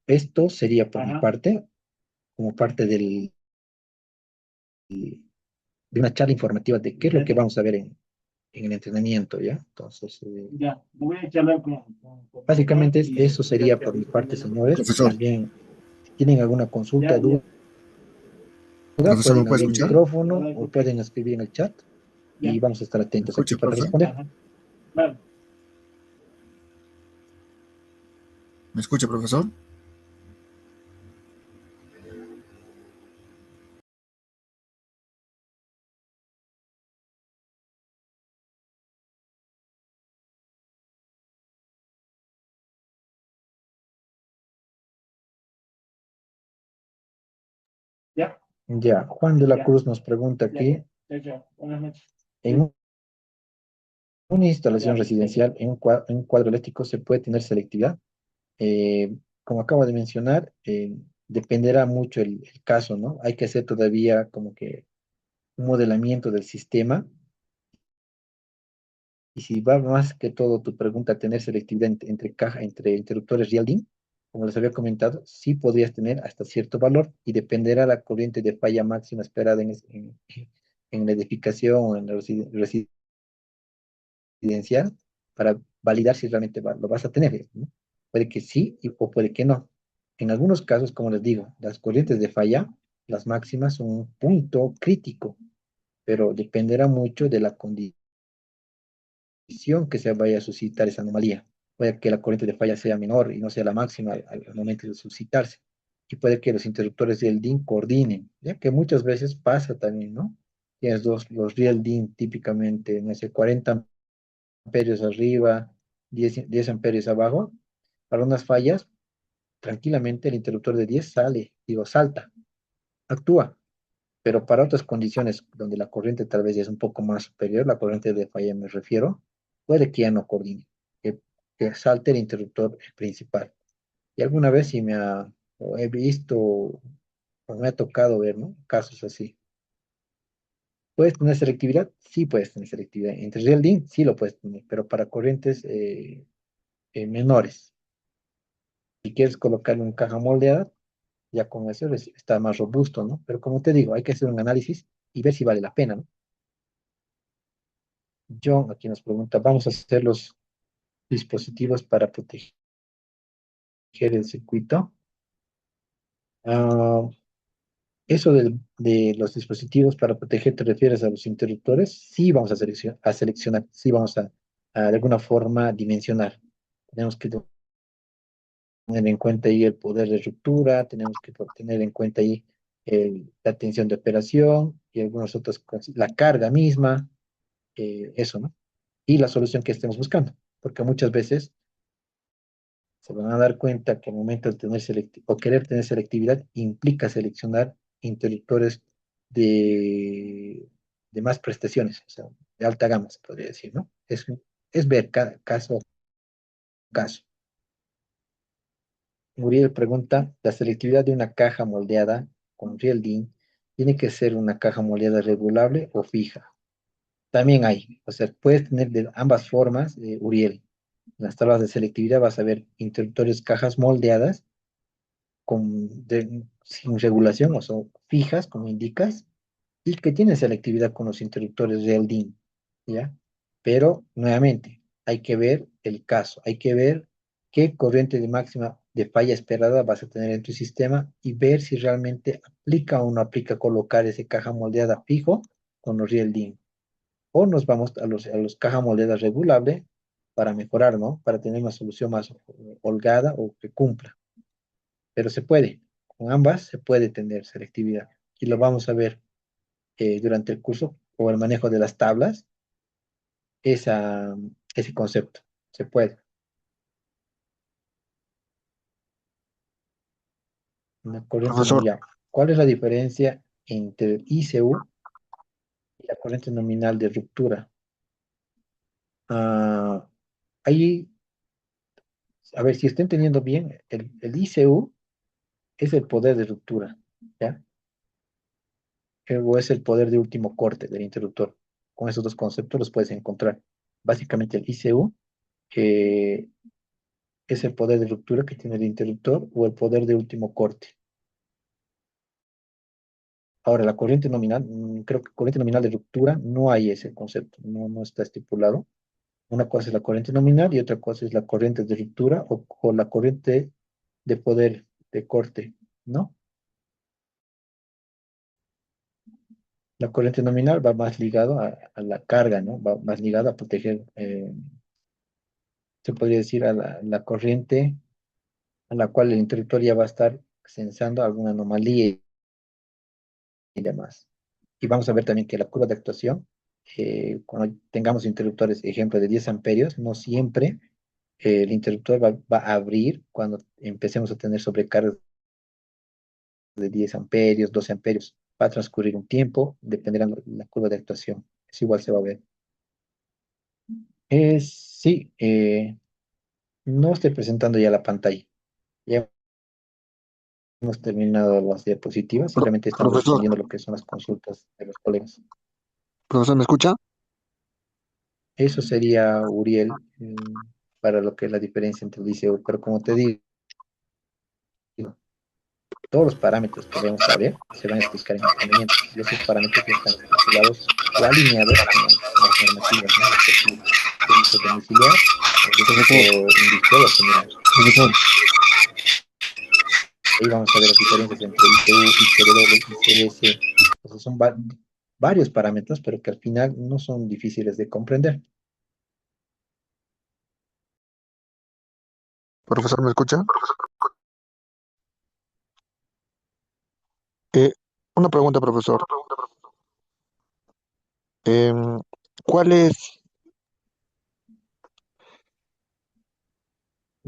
Esto sería por mi parte, como parte de una charla informativa de qué es lo que vamos a ver en el entrenamiento, ¿ya? Entonces, básicamente eso sería por mi parte, señores. Profesor, También, si tienen alguna consulta, duda, profesor, ¿me pueden puede abrir el escuchar? micrófono o pueden escribir en el chat y vamos a estar ¿Me atentos aquí escucha, para profe? responder. ¿Me escucha, profesor? Ya, Juan de la Cruz nos pregunta aquí, en una instalación residencial, en un cuadro eléctrico, ¿se puede tener selectividad? Como acabo de mencionar, dependerá mucho el caso, ¿no? Hay que hacer todavía como que un modelamiento del sistema. Y si va más que todo tu pregunta a tener selectividad entre interruptores Real-D, como les había comentado, sí podrías tener hasta cierto valor y dependerá la corriente de falla máxima esperada en la edificación o en la residencial para validar si realmente lo vas a tener, ¿no? Puede que sí o puede que no. En algunos casos, como les digo, las corrientes de falla, las máximas son un punto crítico, pero dependerá mucho de la condición que se vaya a suscitar esa anomalía. Puede que la corriente de falla sea menor y no sea la máxima al momento de suscitarse. Y puede que los interruptores del DIN coordinen, ya que muchas veces pasa también, ¿no? Tienes los real DIN típicamente, no sé, 40 amperios arriba, 10 amperios abajo. Para unas fallas, tranquilamente el interruptor de 10 sale, digo, salta, actúa. Pero para otras condiciones donde la corriente tal vez ya es un poco más superior, la corriente de falla me refiero, puede que ya no coordine, que salte el interruptor principal. Y alguna vez sí o he visto, o me ha tocado ver, ¿no? Casos así. ¿Puedes tener selectividad? Sí puedes tener selectividad. Entre real DIN sí lo puedes tener, pero para corrientes menores. Si quieres colocarle un caja moldeada, ya con eso está más robusto, ¿no? Pero como te digo, hay que hacer un análisis y ver si vale la pena, ¿no? John aquí nos pregunta, ¿vamos a hacer los dispositivos para proteger el circuito? Ah, eso de los dispositivos para proteger, ¿te refieres a los interruptores? Sí vamos a seleccionar, sí vamos a de alguna forma dimensionar. Tenemos que tener en cuenta ahí el poder de ruptura, tenemos que tener en cuenta ahí la tensión de operación y algunas otras cosas, la carga misma, eso, ¿no? Y la solución que estemos buscando, porque muchas veces Se van a dar cuenta que al momento de tener o querer tener selectividad implica seleccionar interruptores de, de más prestaciones, o sea, de alta gama, se podría decir, ¿no? Es ver cada caso a caso. Muriel pregunta, ¿la selectividad de una caja moldeada con Real DIN tiene que ser una caja moldeada regulable o fija? También hay, o sea, puedes tener de ambas formas, Uriel. En las tablas de selectividad vas a ver interruptores cajas moldeadas sin regulación, o son fijas, como indicas, y que tienen selectividad con los interruptores Real DIN, ¿ya? Pero, nuevamente, hay que ver el caso, hay que ver qué corriente de máxima de falla esperada vas a tener en tu sistema y ver si realmente aplica o no aplica colocar ese caja moldeada fijo con los Real DIN. O nos vamos a los caja moldeada regulable para mejorar, ¿no? Para tener una solución más holgada o que cumpla. Pero se puede, con ambas se puede tener selectividad. Y lo vamos a ver durante el curso o el manejo de las tablas, esa, ese concepto. Se puede. Una corriente Profesor, nominal. ¿Cuál es la diferencia entre el ICU y la corriente nominal de ruptura? Ah, ahí, a ver si estén teniendo bien, el ICU es el poder de ruptura, ¿ya? O es el poder de último corte del interruptor. Con esos dos conceptos los puedes encontrar. Básicamente el ICU eh, es el poder de ruptura que tiene el interruptor o el poder de último corte. Ahora, la corriente nominal, creo que corriente nominal de ruptura no hay ese concepto, no está estipulado. Una cosa es la corriente nominal y otra cosa es la corriente de ruptura o la corriente de poder de corte, ¿no? La corriente nominal va más ligado a la carga, ¿no? Va más ligado a proteger, se podría decir, a la corriente a la cual el interruptor ya va a estar sensando alguna anomalía y demás. Y vamos a ver también que la curva de actuación, cuando tengamos interruptores, ejemplo, de 10 amperios, no siempre el interruptor va a abrir cuando empecemos a tener sobrecargas de 10 amperios, 12 amperios. Va a transcurrir un tiempo, dependerá de la curva de actuación. Es igual se va a ver. Sí, no estoy presentando ya la pantalla. Ya hemos terminado las diapositivas, simplemente estamos profesor, respondiendo lo que son las consultas de los colegas. profesor, ¿me escucha? Eso sería, Uriel, para lo que es la diferencia entre el liceo. Pero como te digo, todos los parámetros que vamos a ver se van a explicar en entrenamientos. Y esos parámetros ya están estipulados o alineados con las normativas, ¿no? De perfil de uso domiciliar o de Profesor, uso industrial o general. profesor, Ahí vamos a ver las diferencias entre ITU, ICW, ICS. Entonces son varios parámetros, pero que al final no son difíciles de comprender. profesor, ¿me escucha? Eh, una pregunta, profesor. Em, ¿Cuál es,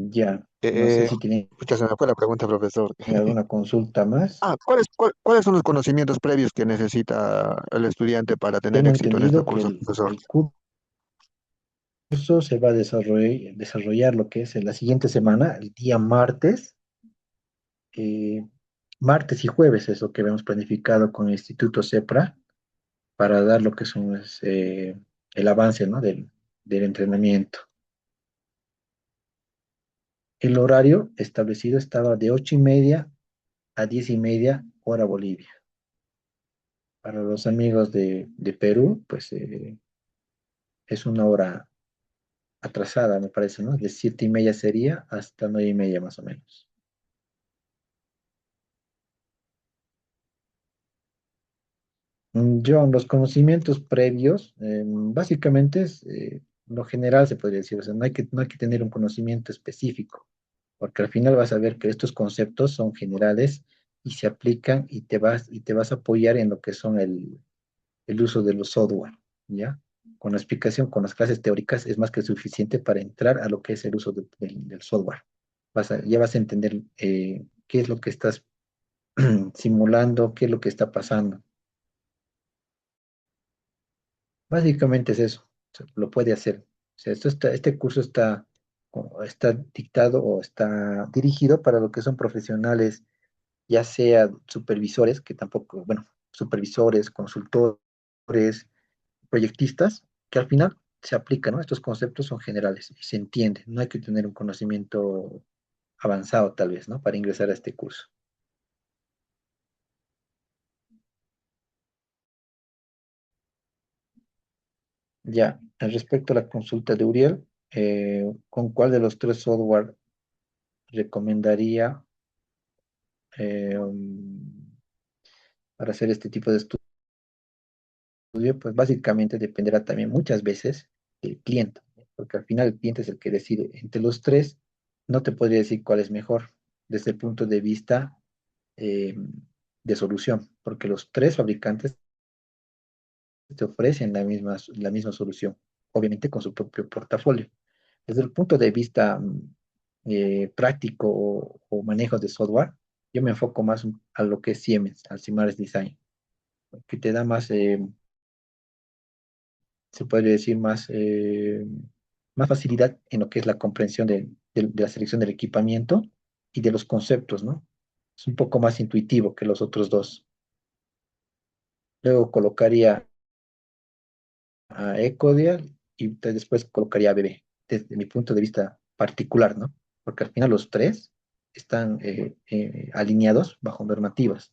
Ya, no sé eh, si tienen pucha, se me fue la pregunta, profesor. alguna consulta más. ¿Cuáles son los conocimientos previos que necesita el estudiante para tener Tengo éxito en este entendido que curso, el, profesor? el curso se va a desarrollar lo que es en la siguiente semana, el día martes, eh, martes y jueves es lo que hemos planificado con el Instituto CEPRA para dar lo que son el avance, ¿no? del entrenamiento. El horario establecido estaba de 8:30 a 10:30 hora Bolivia. Para los amigos de Perú, pues es una hora atrasada, me parece, ¿no? De 7:30 sería hasta 9:30 más o menos. John, los conocimientos previos, básicamente es lo general, se podría decir, o sea, no hay que tener un conocimiento específico, porque al final vas a ver que estos conceptos son generales y se aplican y te vas a apoyar en lo que son el uso de los software, ¿ya? Con la explicación, con las clases teóricas es más que suficiente para entrar a lo que es el uso del software. Ya vas a entender qué es lo que estás simulando, qué es lo que está pasando. Básicamente es eso, o sea, lo puede hacer. O sea, este curso está dictado o está dirigido para lo que son profesionales, ya sea supervisores, que tampoco, bueno, supervisores, consultores, proyectistas, que al final se aplican, ¿no? Estos conceptos son generales y se entienden. No hay que tener un conocimiento avanzado, tal vez, ¿no? Para ingresar a este curso. Ya, respecto a la consulta de Uriel, ¿con cuál de los tres software recomendaría para hacer este tipo de estudio? Pues básicamente dependerá también muchas veces del cliente, ¿no? Porque al final el cliente es el que decide. Entre los tres, no te podría decir cuál es mejor desde el punto de vista eh, de solución, porque los tres fabricantes te ofrecen la misma solución, obviamente con su propio portafolio. Desde el punto de vista práctico o manejo de software, yo me enfoco más a lo que es Siemens, al Simaris Design, que te da más, se podría decir, más facilidad en lo que es la comprensión de la selección del equipamiento y de los conceptos, ¿no? Es un poco más intuitivo que los otros dos. Luego colocaría a Ecodial y después colocaría a BB, desde mi punto de vista particular, ¿no? Porque al final los tres están alineados bajo normativas,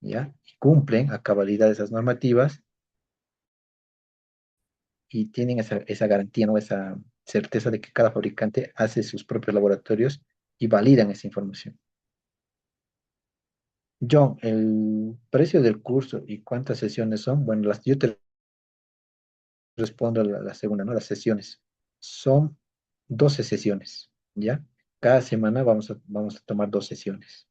¿ya? Y cumplen a cabalidad esas normativas y tienen esa garantía, ¿no? Esa certeza de que cada fabricante hace sus propios laboratorios y validan esa información. John, el precio del curso y cuántas sesiones son, bueno, yo te respondo a la segunda, ¿no? Las sesiones. Son 12 sesiones, ¿ya? Cada semana vamos a tomar dos sesiones.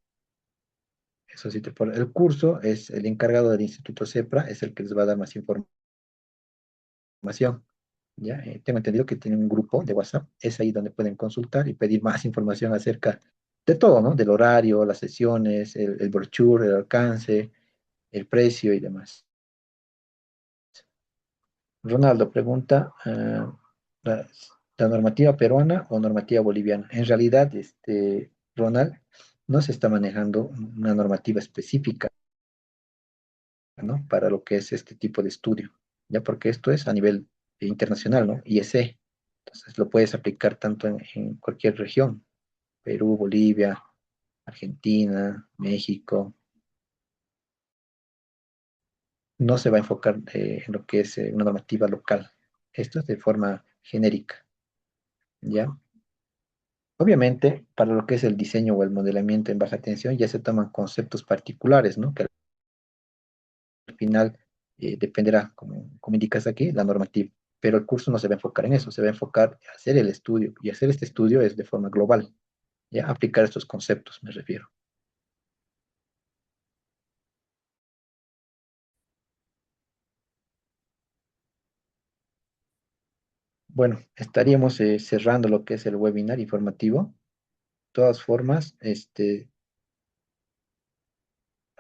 Eso sí, el curso es el encargado del Instituto CEPRA, es el que les va a dar más información, ¿ya? Tengo entendido que tienen un grupo de WhatsApp, es ahí donde pueden consultar y pedir más información acerca de todo, ¿no? Del horario, las sesiones, el brochure, el alcance, el precio y demás. Ronaldo pregunta, la, la normativa peruana o normativa boliviana. En realidad, Ronald, no se está manejando una normativa específica, ¿no? Para lo que es este tipo de estudio, ya porque esto es a nivel internacional, ¿no? IEC. Entonces lo puedes aplicar tanto en cualquier región, Perú, Bolivia, Argentina, México. No se va a enfocar en lo que es una normativa local. Esto es de forma genérica, ¿ya? Obviamente, para lo que es el diseño o el modelamiento en baja tensión, ya se toman conceptos particulares, ¿no? Que al final dependerá, como indicas aquí, la normativa. Pero el curso no se va a enfocar en eso, se va a enfocar en hacer el estudio. Y hacer este estudio es de forma global, ¿ya? Aplicar estos conceptos, me refiero. Bueno, estaríamos cerrando lo que es el webinar informativo. De todas formas, a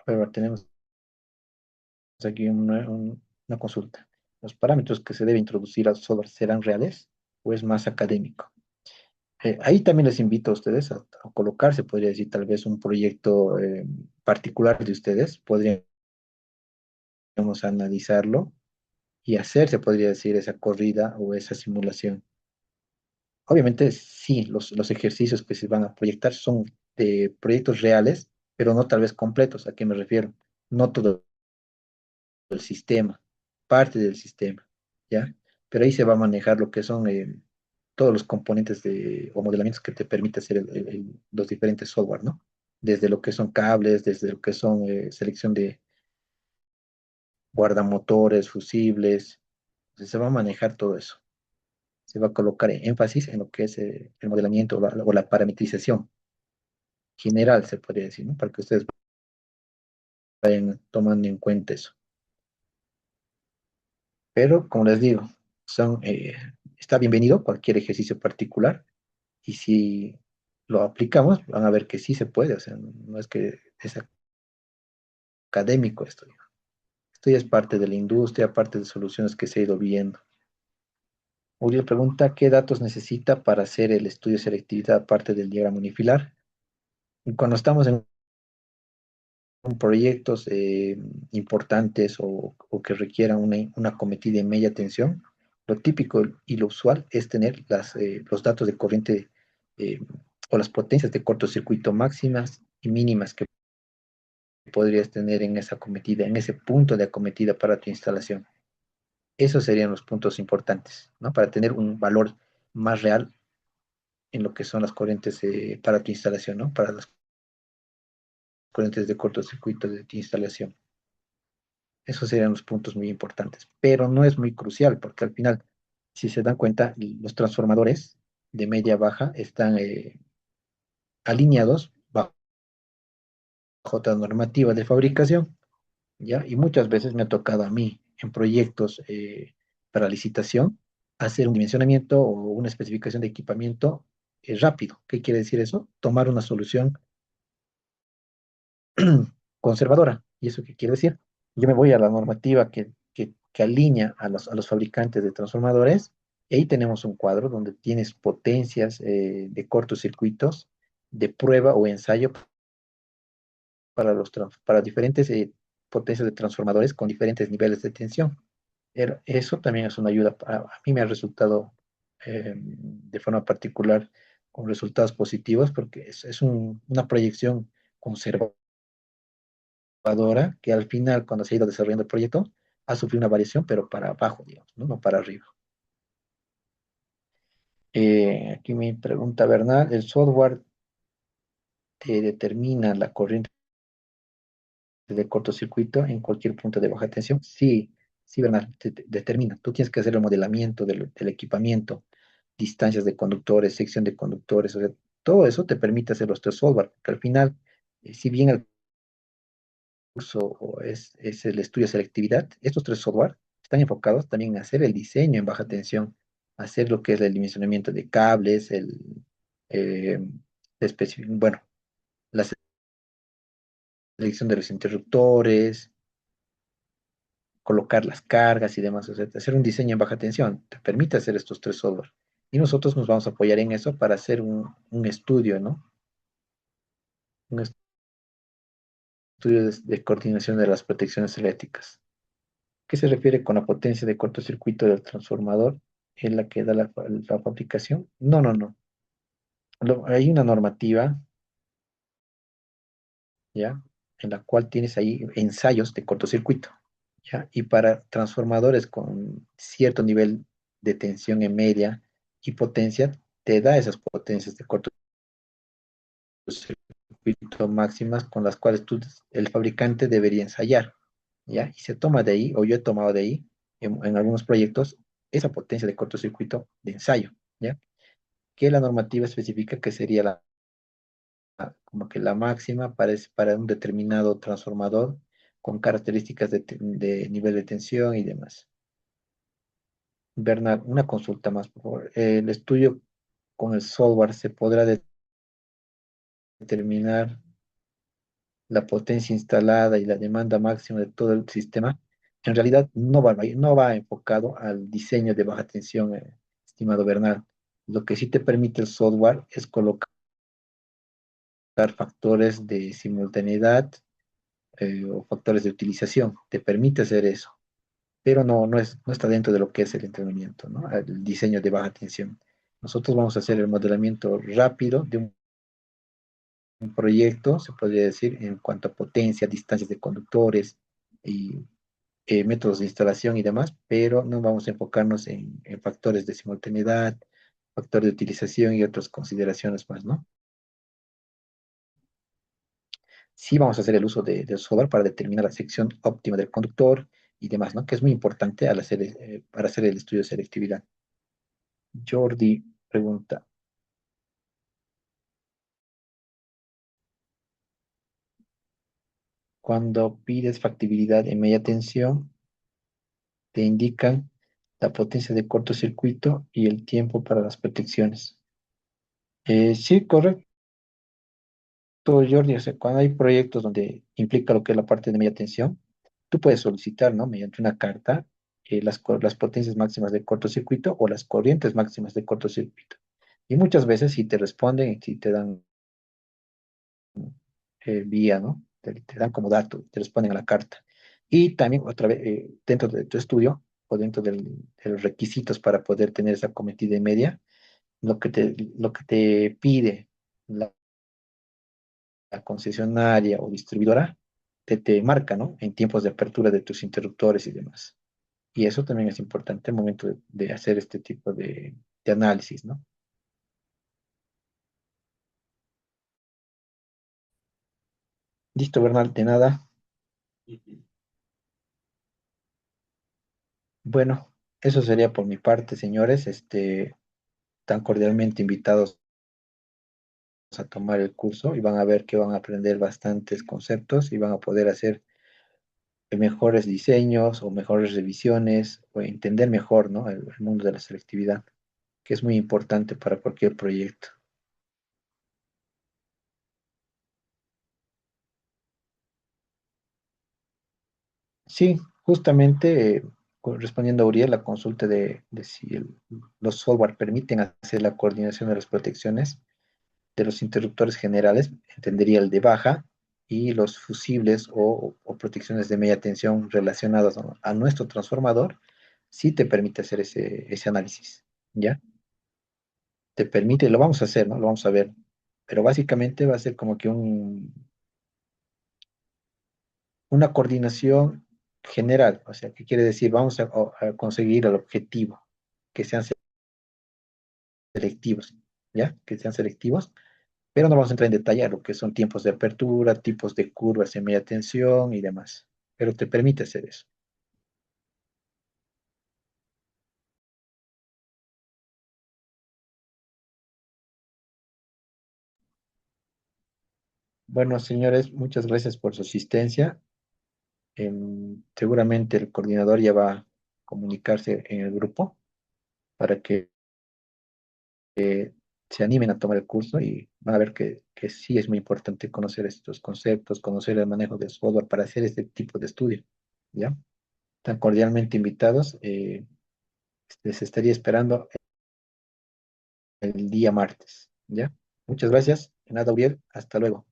ver, tenemos aquí una consulta. ¿Los parámetros que se debe introducir al software serán reales o es más académico? Ahí también les invito a ustedes a colocarse, podría decir, tal vez un proyecto particular de ustedes, podríamos analizarlo y hacer, se podría decir, esa corrida o esa simulación. Obviamente, sí, los ejercicios que se van a proyectar son de proyectos reales, pero no tal vez completos. ¿A qué me refiero? No todo el sistema, parte del sistema, ¿ya? Pero ahí se va a manejar lo que son todos los componentes o modelamientos que te permite hacer los diferentes software, ¿no? Desde lo que son cables, desde lo que son selección de guardamotores, fusibles, entonces se va a manejar todo eso. Se va a colocar énfasis en lo que es el modelamiento o la parametrización general, se podría decir, ¿no? Para que ustedes vayan tomando en cuenta eso. Pero, como les digo, está bienvenido cualquier ejercicio particular y si lo aplicamos, van a ver que sí se puede, o sea, no es que es académico esto. Esto ya es parte de la industria, parte de soluciones que se ha ido viendo. Uriel pregunta, ¿qué datos necesita para hacer el estudio de selectividad aparte del diagrama unifilar? Y cuando estamos en proyectos importantes o que requieran una cometida en media tensión, lo típico y lo usual es tener los datos de corriente eh, o las potencias de cortocircuito máximas y mínimas que podrías tener en esa acometida, en ese punto de acometida para tu instalación. Esos serían los puntos importantes, ¿no? Para tener un valor más real en lo que son las corrientes para tu instalación, ¿no? Para las corrientes de cortocircuito de tu instalación. Esos serían los puntos muy importantes, pero no es muy crucial porque al final, si se dan cuenta, los transformadores de media baja están alineados bajo otra normativa de fabricación, ¿ya? Y muchas veces me ha tocado a mí en proyectos para licitación hacer un dimensionamiento o una especificación de equipamiento rápido. ¿Qué quiere decir eso? Tomar una solución conservadora. ¿Y eso qué quiere decir? Yo me voy a la normativa que alinea a los fabricantes de transformadores y ahí tenemos un cuadro donde tienes potencias de cortocircuitos de prueba o ensayo para diferentes potencias de transformadores con diferentes niveles de tensión. Eso también es una ayuda. A mí me ha resultado de forma particular con resultados positivos porque una proyección conservadora que al final, cuando se ha ido desarrollando el proyecto, ha sufrido una variación, pero para abajo, digamos, no para arriba. Aquí me pregunta Bernal, ¿el software te determina la corriente de cortocircuito en cualquier punto de baja tensión? Sí, sí, Bernal, te determina. Tú tienes que hacer el modelamiento del equipamiento, distancias de conductores, sección de conductores, o sea, todo eso te permite hacer los tres software, porque al final, si bien el curso es el estudio de selectividad, estos tres software están enfocados también en hacer el diseño en baja tensión, hacer lo que es el dimensionamiento de cables, eh, bueno, la selección de los interruptores, colocar las cargas y demás, o sea, hacer un diseño en baja tensión, te permite hacer estos tres software. Y nosotros nos vamos a apoyar en eso para hacer un estudio, ¿no? Un estudio de coordinación de las protecciones eléctricas. ¿Qué se refiere con la potencia de cortocircuito del transformador? ¿Es la que da la fabricación? No, no, no. Hay una normativa, ¿ya? En la cual tienes ahí ensayos de cortocircuito, ¿ya? Y para transformadores con cierto nivel de tensión en media y potencia, te da esas potencias de cortocircuito máximas con las cuales el fabricante debería ensayar, ¿ya? Y se toma de ahí, o yo he tomado de ahí, en algunos proyectos, esa potencia de cortocircuito de ensayo, ¿ya? Que la normativa especifica que sería como que la máxima para un determinado transformador con características de nivel de tensión y demás. Bernard, una consulta más, por favor. El estudio con el software se podrá determinar la potencia instalada y la demanda máxima de todo el sistema. En realidad no va enfocado al diseño de baja tensión, estimado Bernard. Lo que sí te permite el software es colocar factores de simultaneidad o factores de utilización. Te permite hacer eso, pero no está dentro de lo que es el entrenamiento, ¿no? El diseño de baja tensión. Nosotros vamos a hacer el modelamiento rápido de un proyecto, se podría decir, en cuanto a potencia, distancias de conductores y métodos de instalación y demás, pero no vamos a enfocarnos en factores de simultaneidad, factor de utilización y otras consideraciones más, ¿no? Sí vamos a hacer el uso del software para determinar la sección óptima del conductor y demás, ¿no? Que es muy importante para hacer el estudio de selectividad. Jordi pregunta, cuando pides factibilidad en media tensión, te indican la potencia de cortocircuito y el tiempo para las protecciones. Sí, correcto. Todo, Jordi, o sea, cuando hay proyectos donde implica lo que es la parte de media tensión, tú puedes solicitar, ¿no? Mediante una carta, las potencias máximas de cortocircuito o las corrientes máximas de cortocircuito. Y muchas veces si te responden y si te dan vía, ¿no? Te dan como dato, te responden a la carta. Y también, otra vez, dentro de tu estudio o dentro de los requisitos para poder tener esa cometida media, lo que te pide la concesionaria o distribuidora te marca, ¿no? En tiempos de apertura de tus interruptores y demás. Y eso también es importante al momento de hacer este tipo de análisis, ¿no? Listo, Bernal, de nada. Bueno, eso sería por mi parte, señores. Tan cordialmente invitados a tomar el curso y van a ver que van a aprender bastantes conceptos y van a poder hacer mejores diseños o mejores revisiones o entender mejor, ¿no? El mundo de la selectividad, que es muy importante para cualquier proyecto. Sí, justamente respondiendo a Uriel, la consulta de si los software permiten hacer la coordinación de las protecciones de los interruptores generales, entendería el de baja, y los fusibles o protecciones de media tensión relacionadas a nuestro transformador, sí te permite hacer ese análisis, ¿ya? Te permite, lo vamos a hacer, ¿no? Lo vamos a ver, pero básicamente va a ser como que una coordinación general, o sea, ¿qué quiere decir? Vamos a conseguir el objetivo, que sean selectivos, ¿ya? Que sean selectivos, pero no vamos a entrar en detalle a lo que son tiempos de apertura, tipos de curvas en media tensión y demás, pero te permite hacer eso. Bueno, señores, muchas gracias por su asistencia. Seguramente el coordinador ya va a comunicarse en el grupo para que se animen a tomar el curso y van a ver que sí es muy importante conocer estos conceptos, conocer el manejo del software para hacer este tipo de estudio, ¿ya? Están cordialmente invitados. Les estaría esperando el día martes, ¿ya? Muchas gracias. De nada, Uriel. Hasta luego.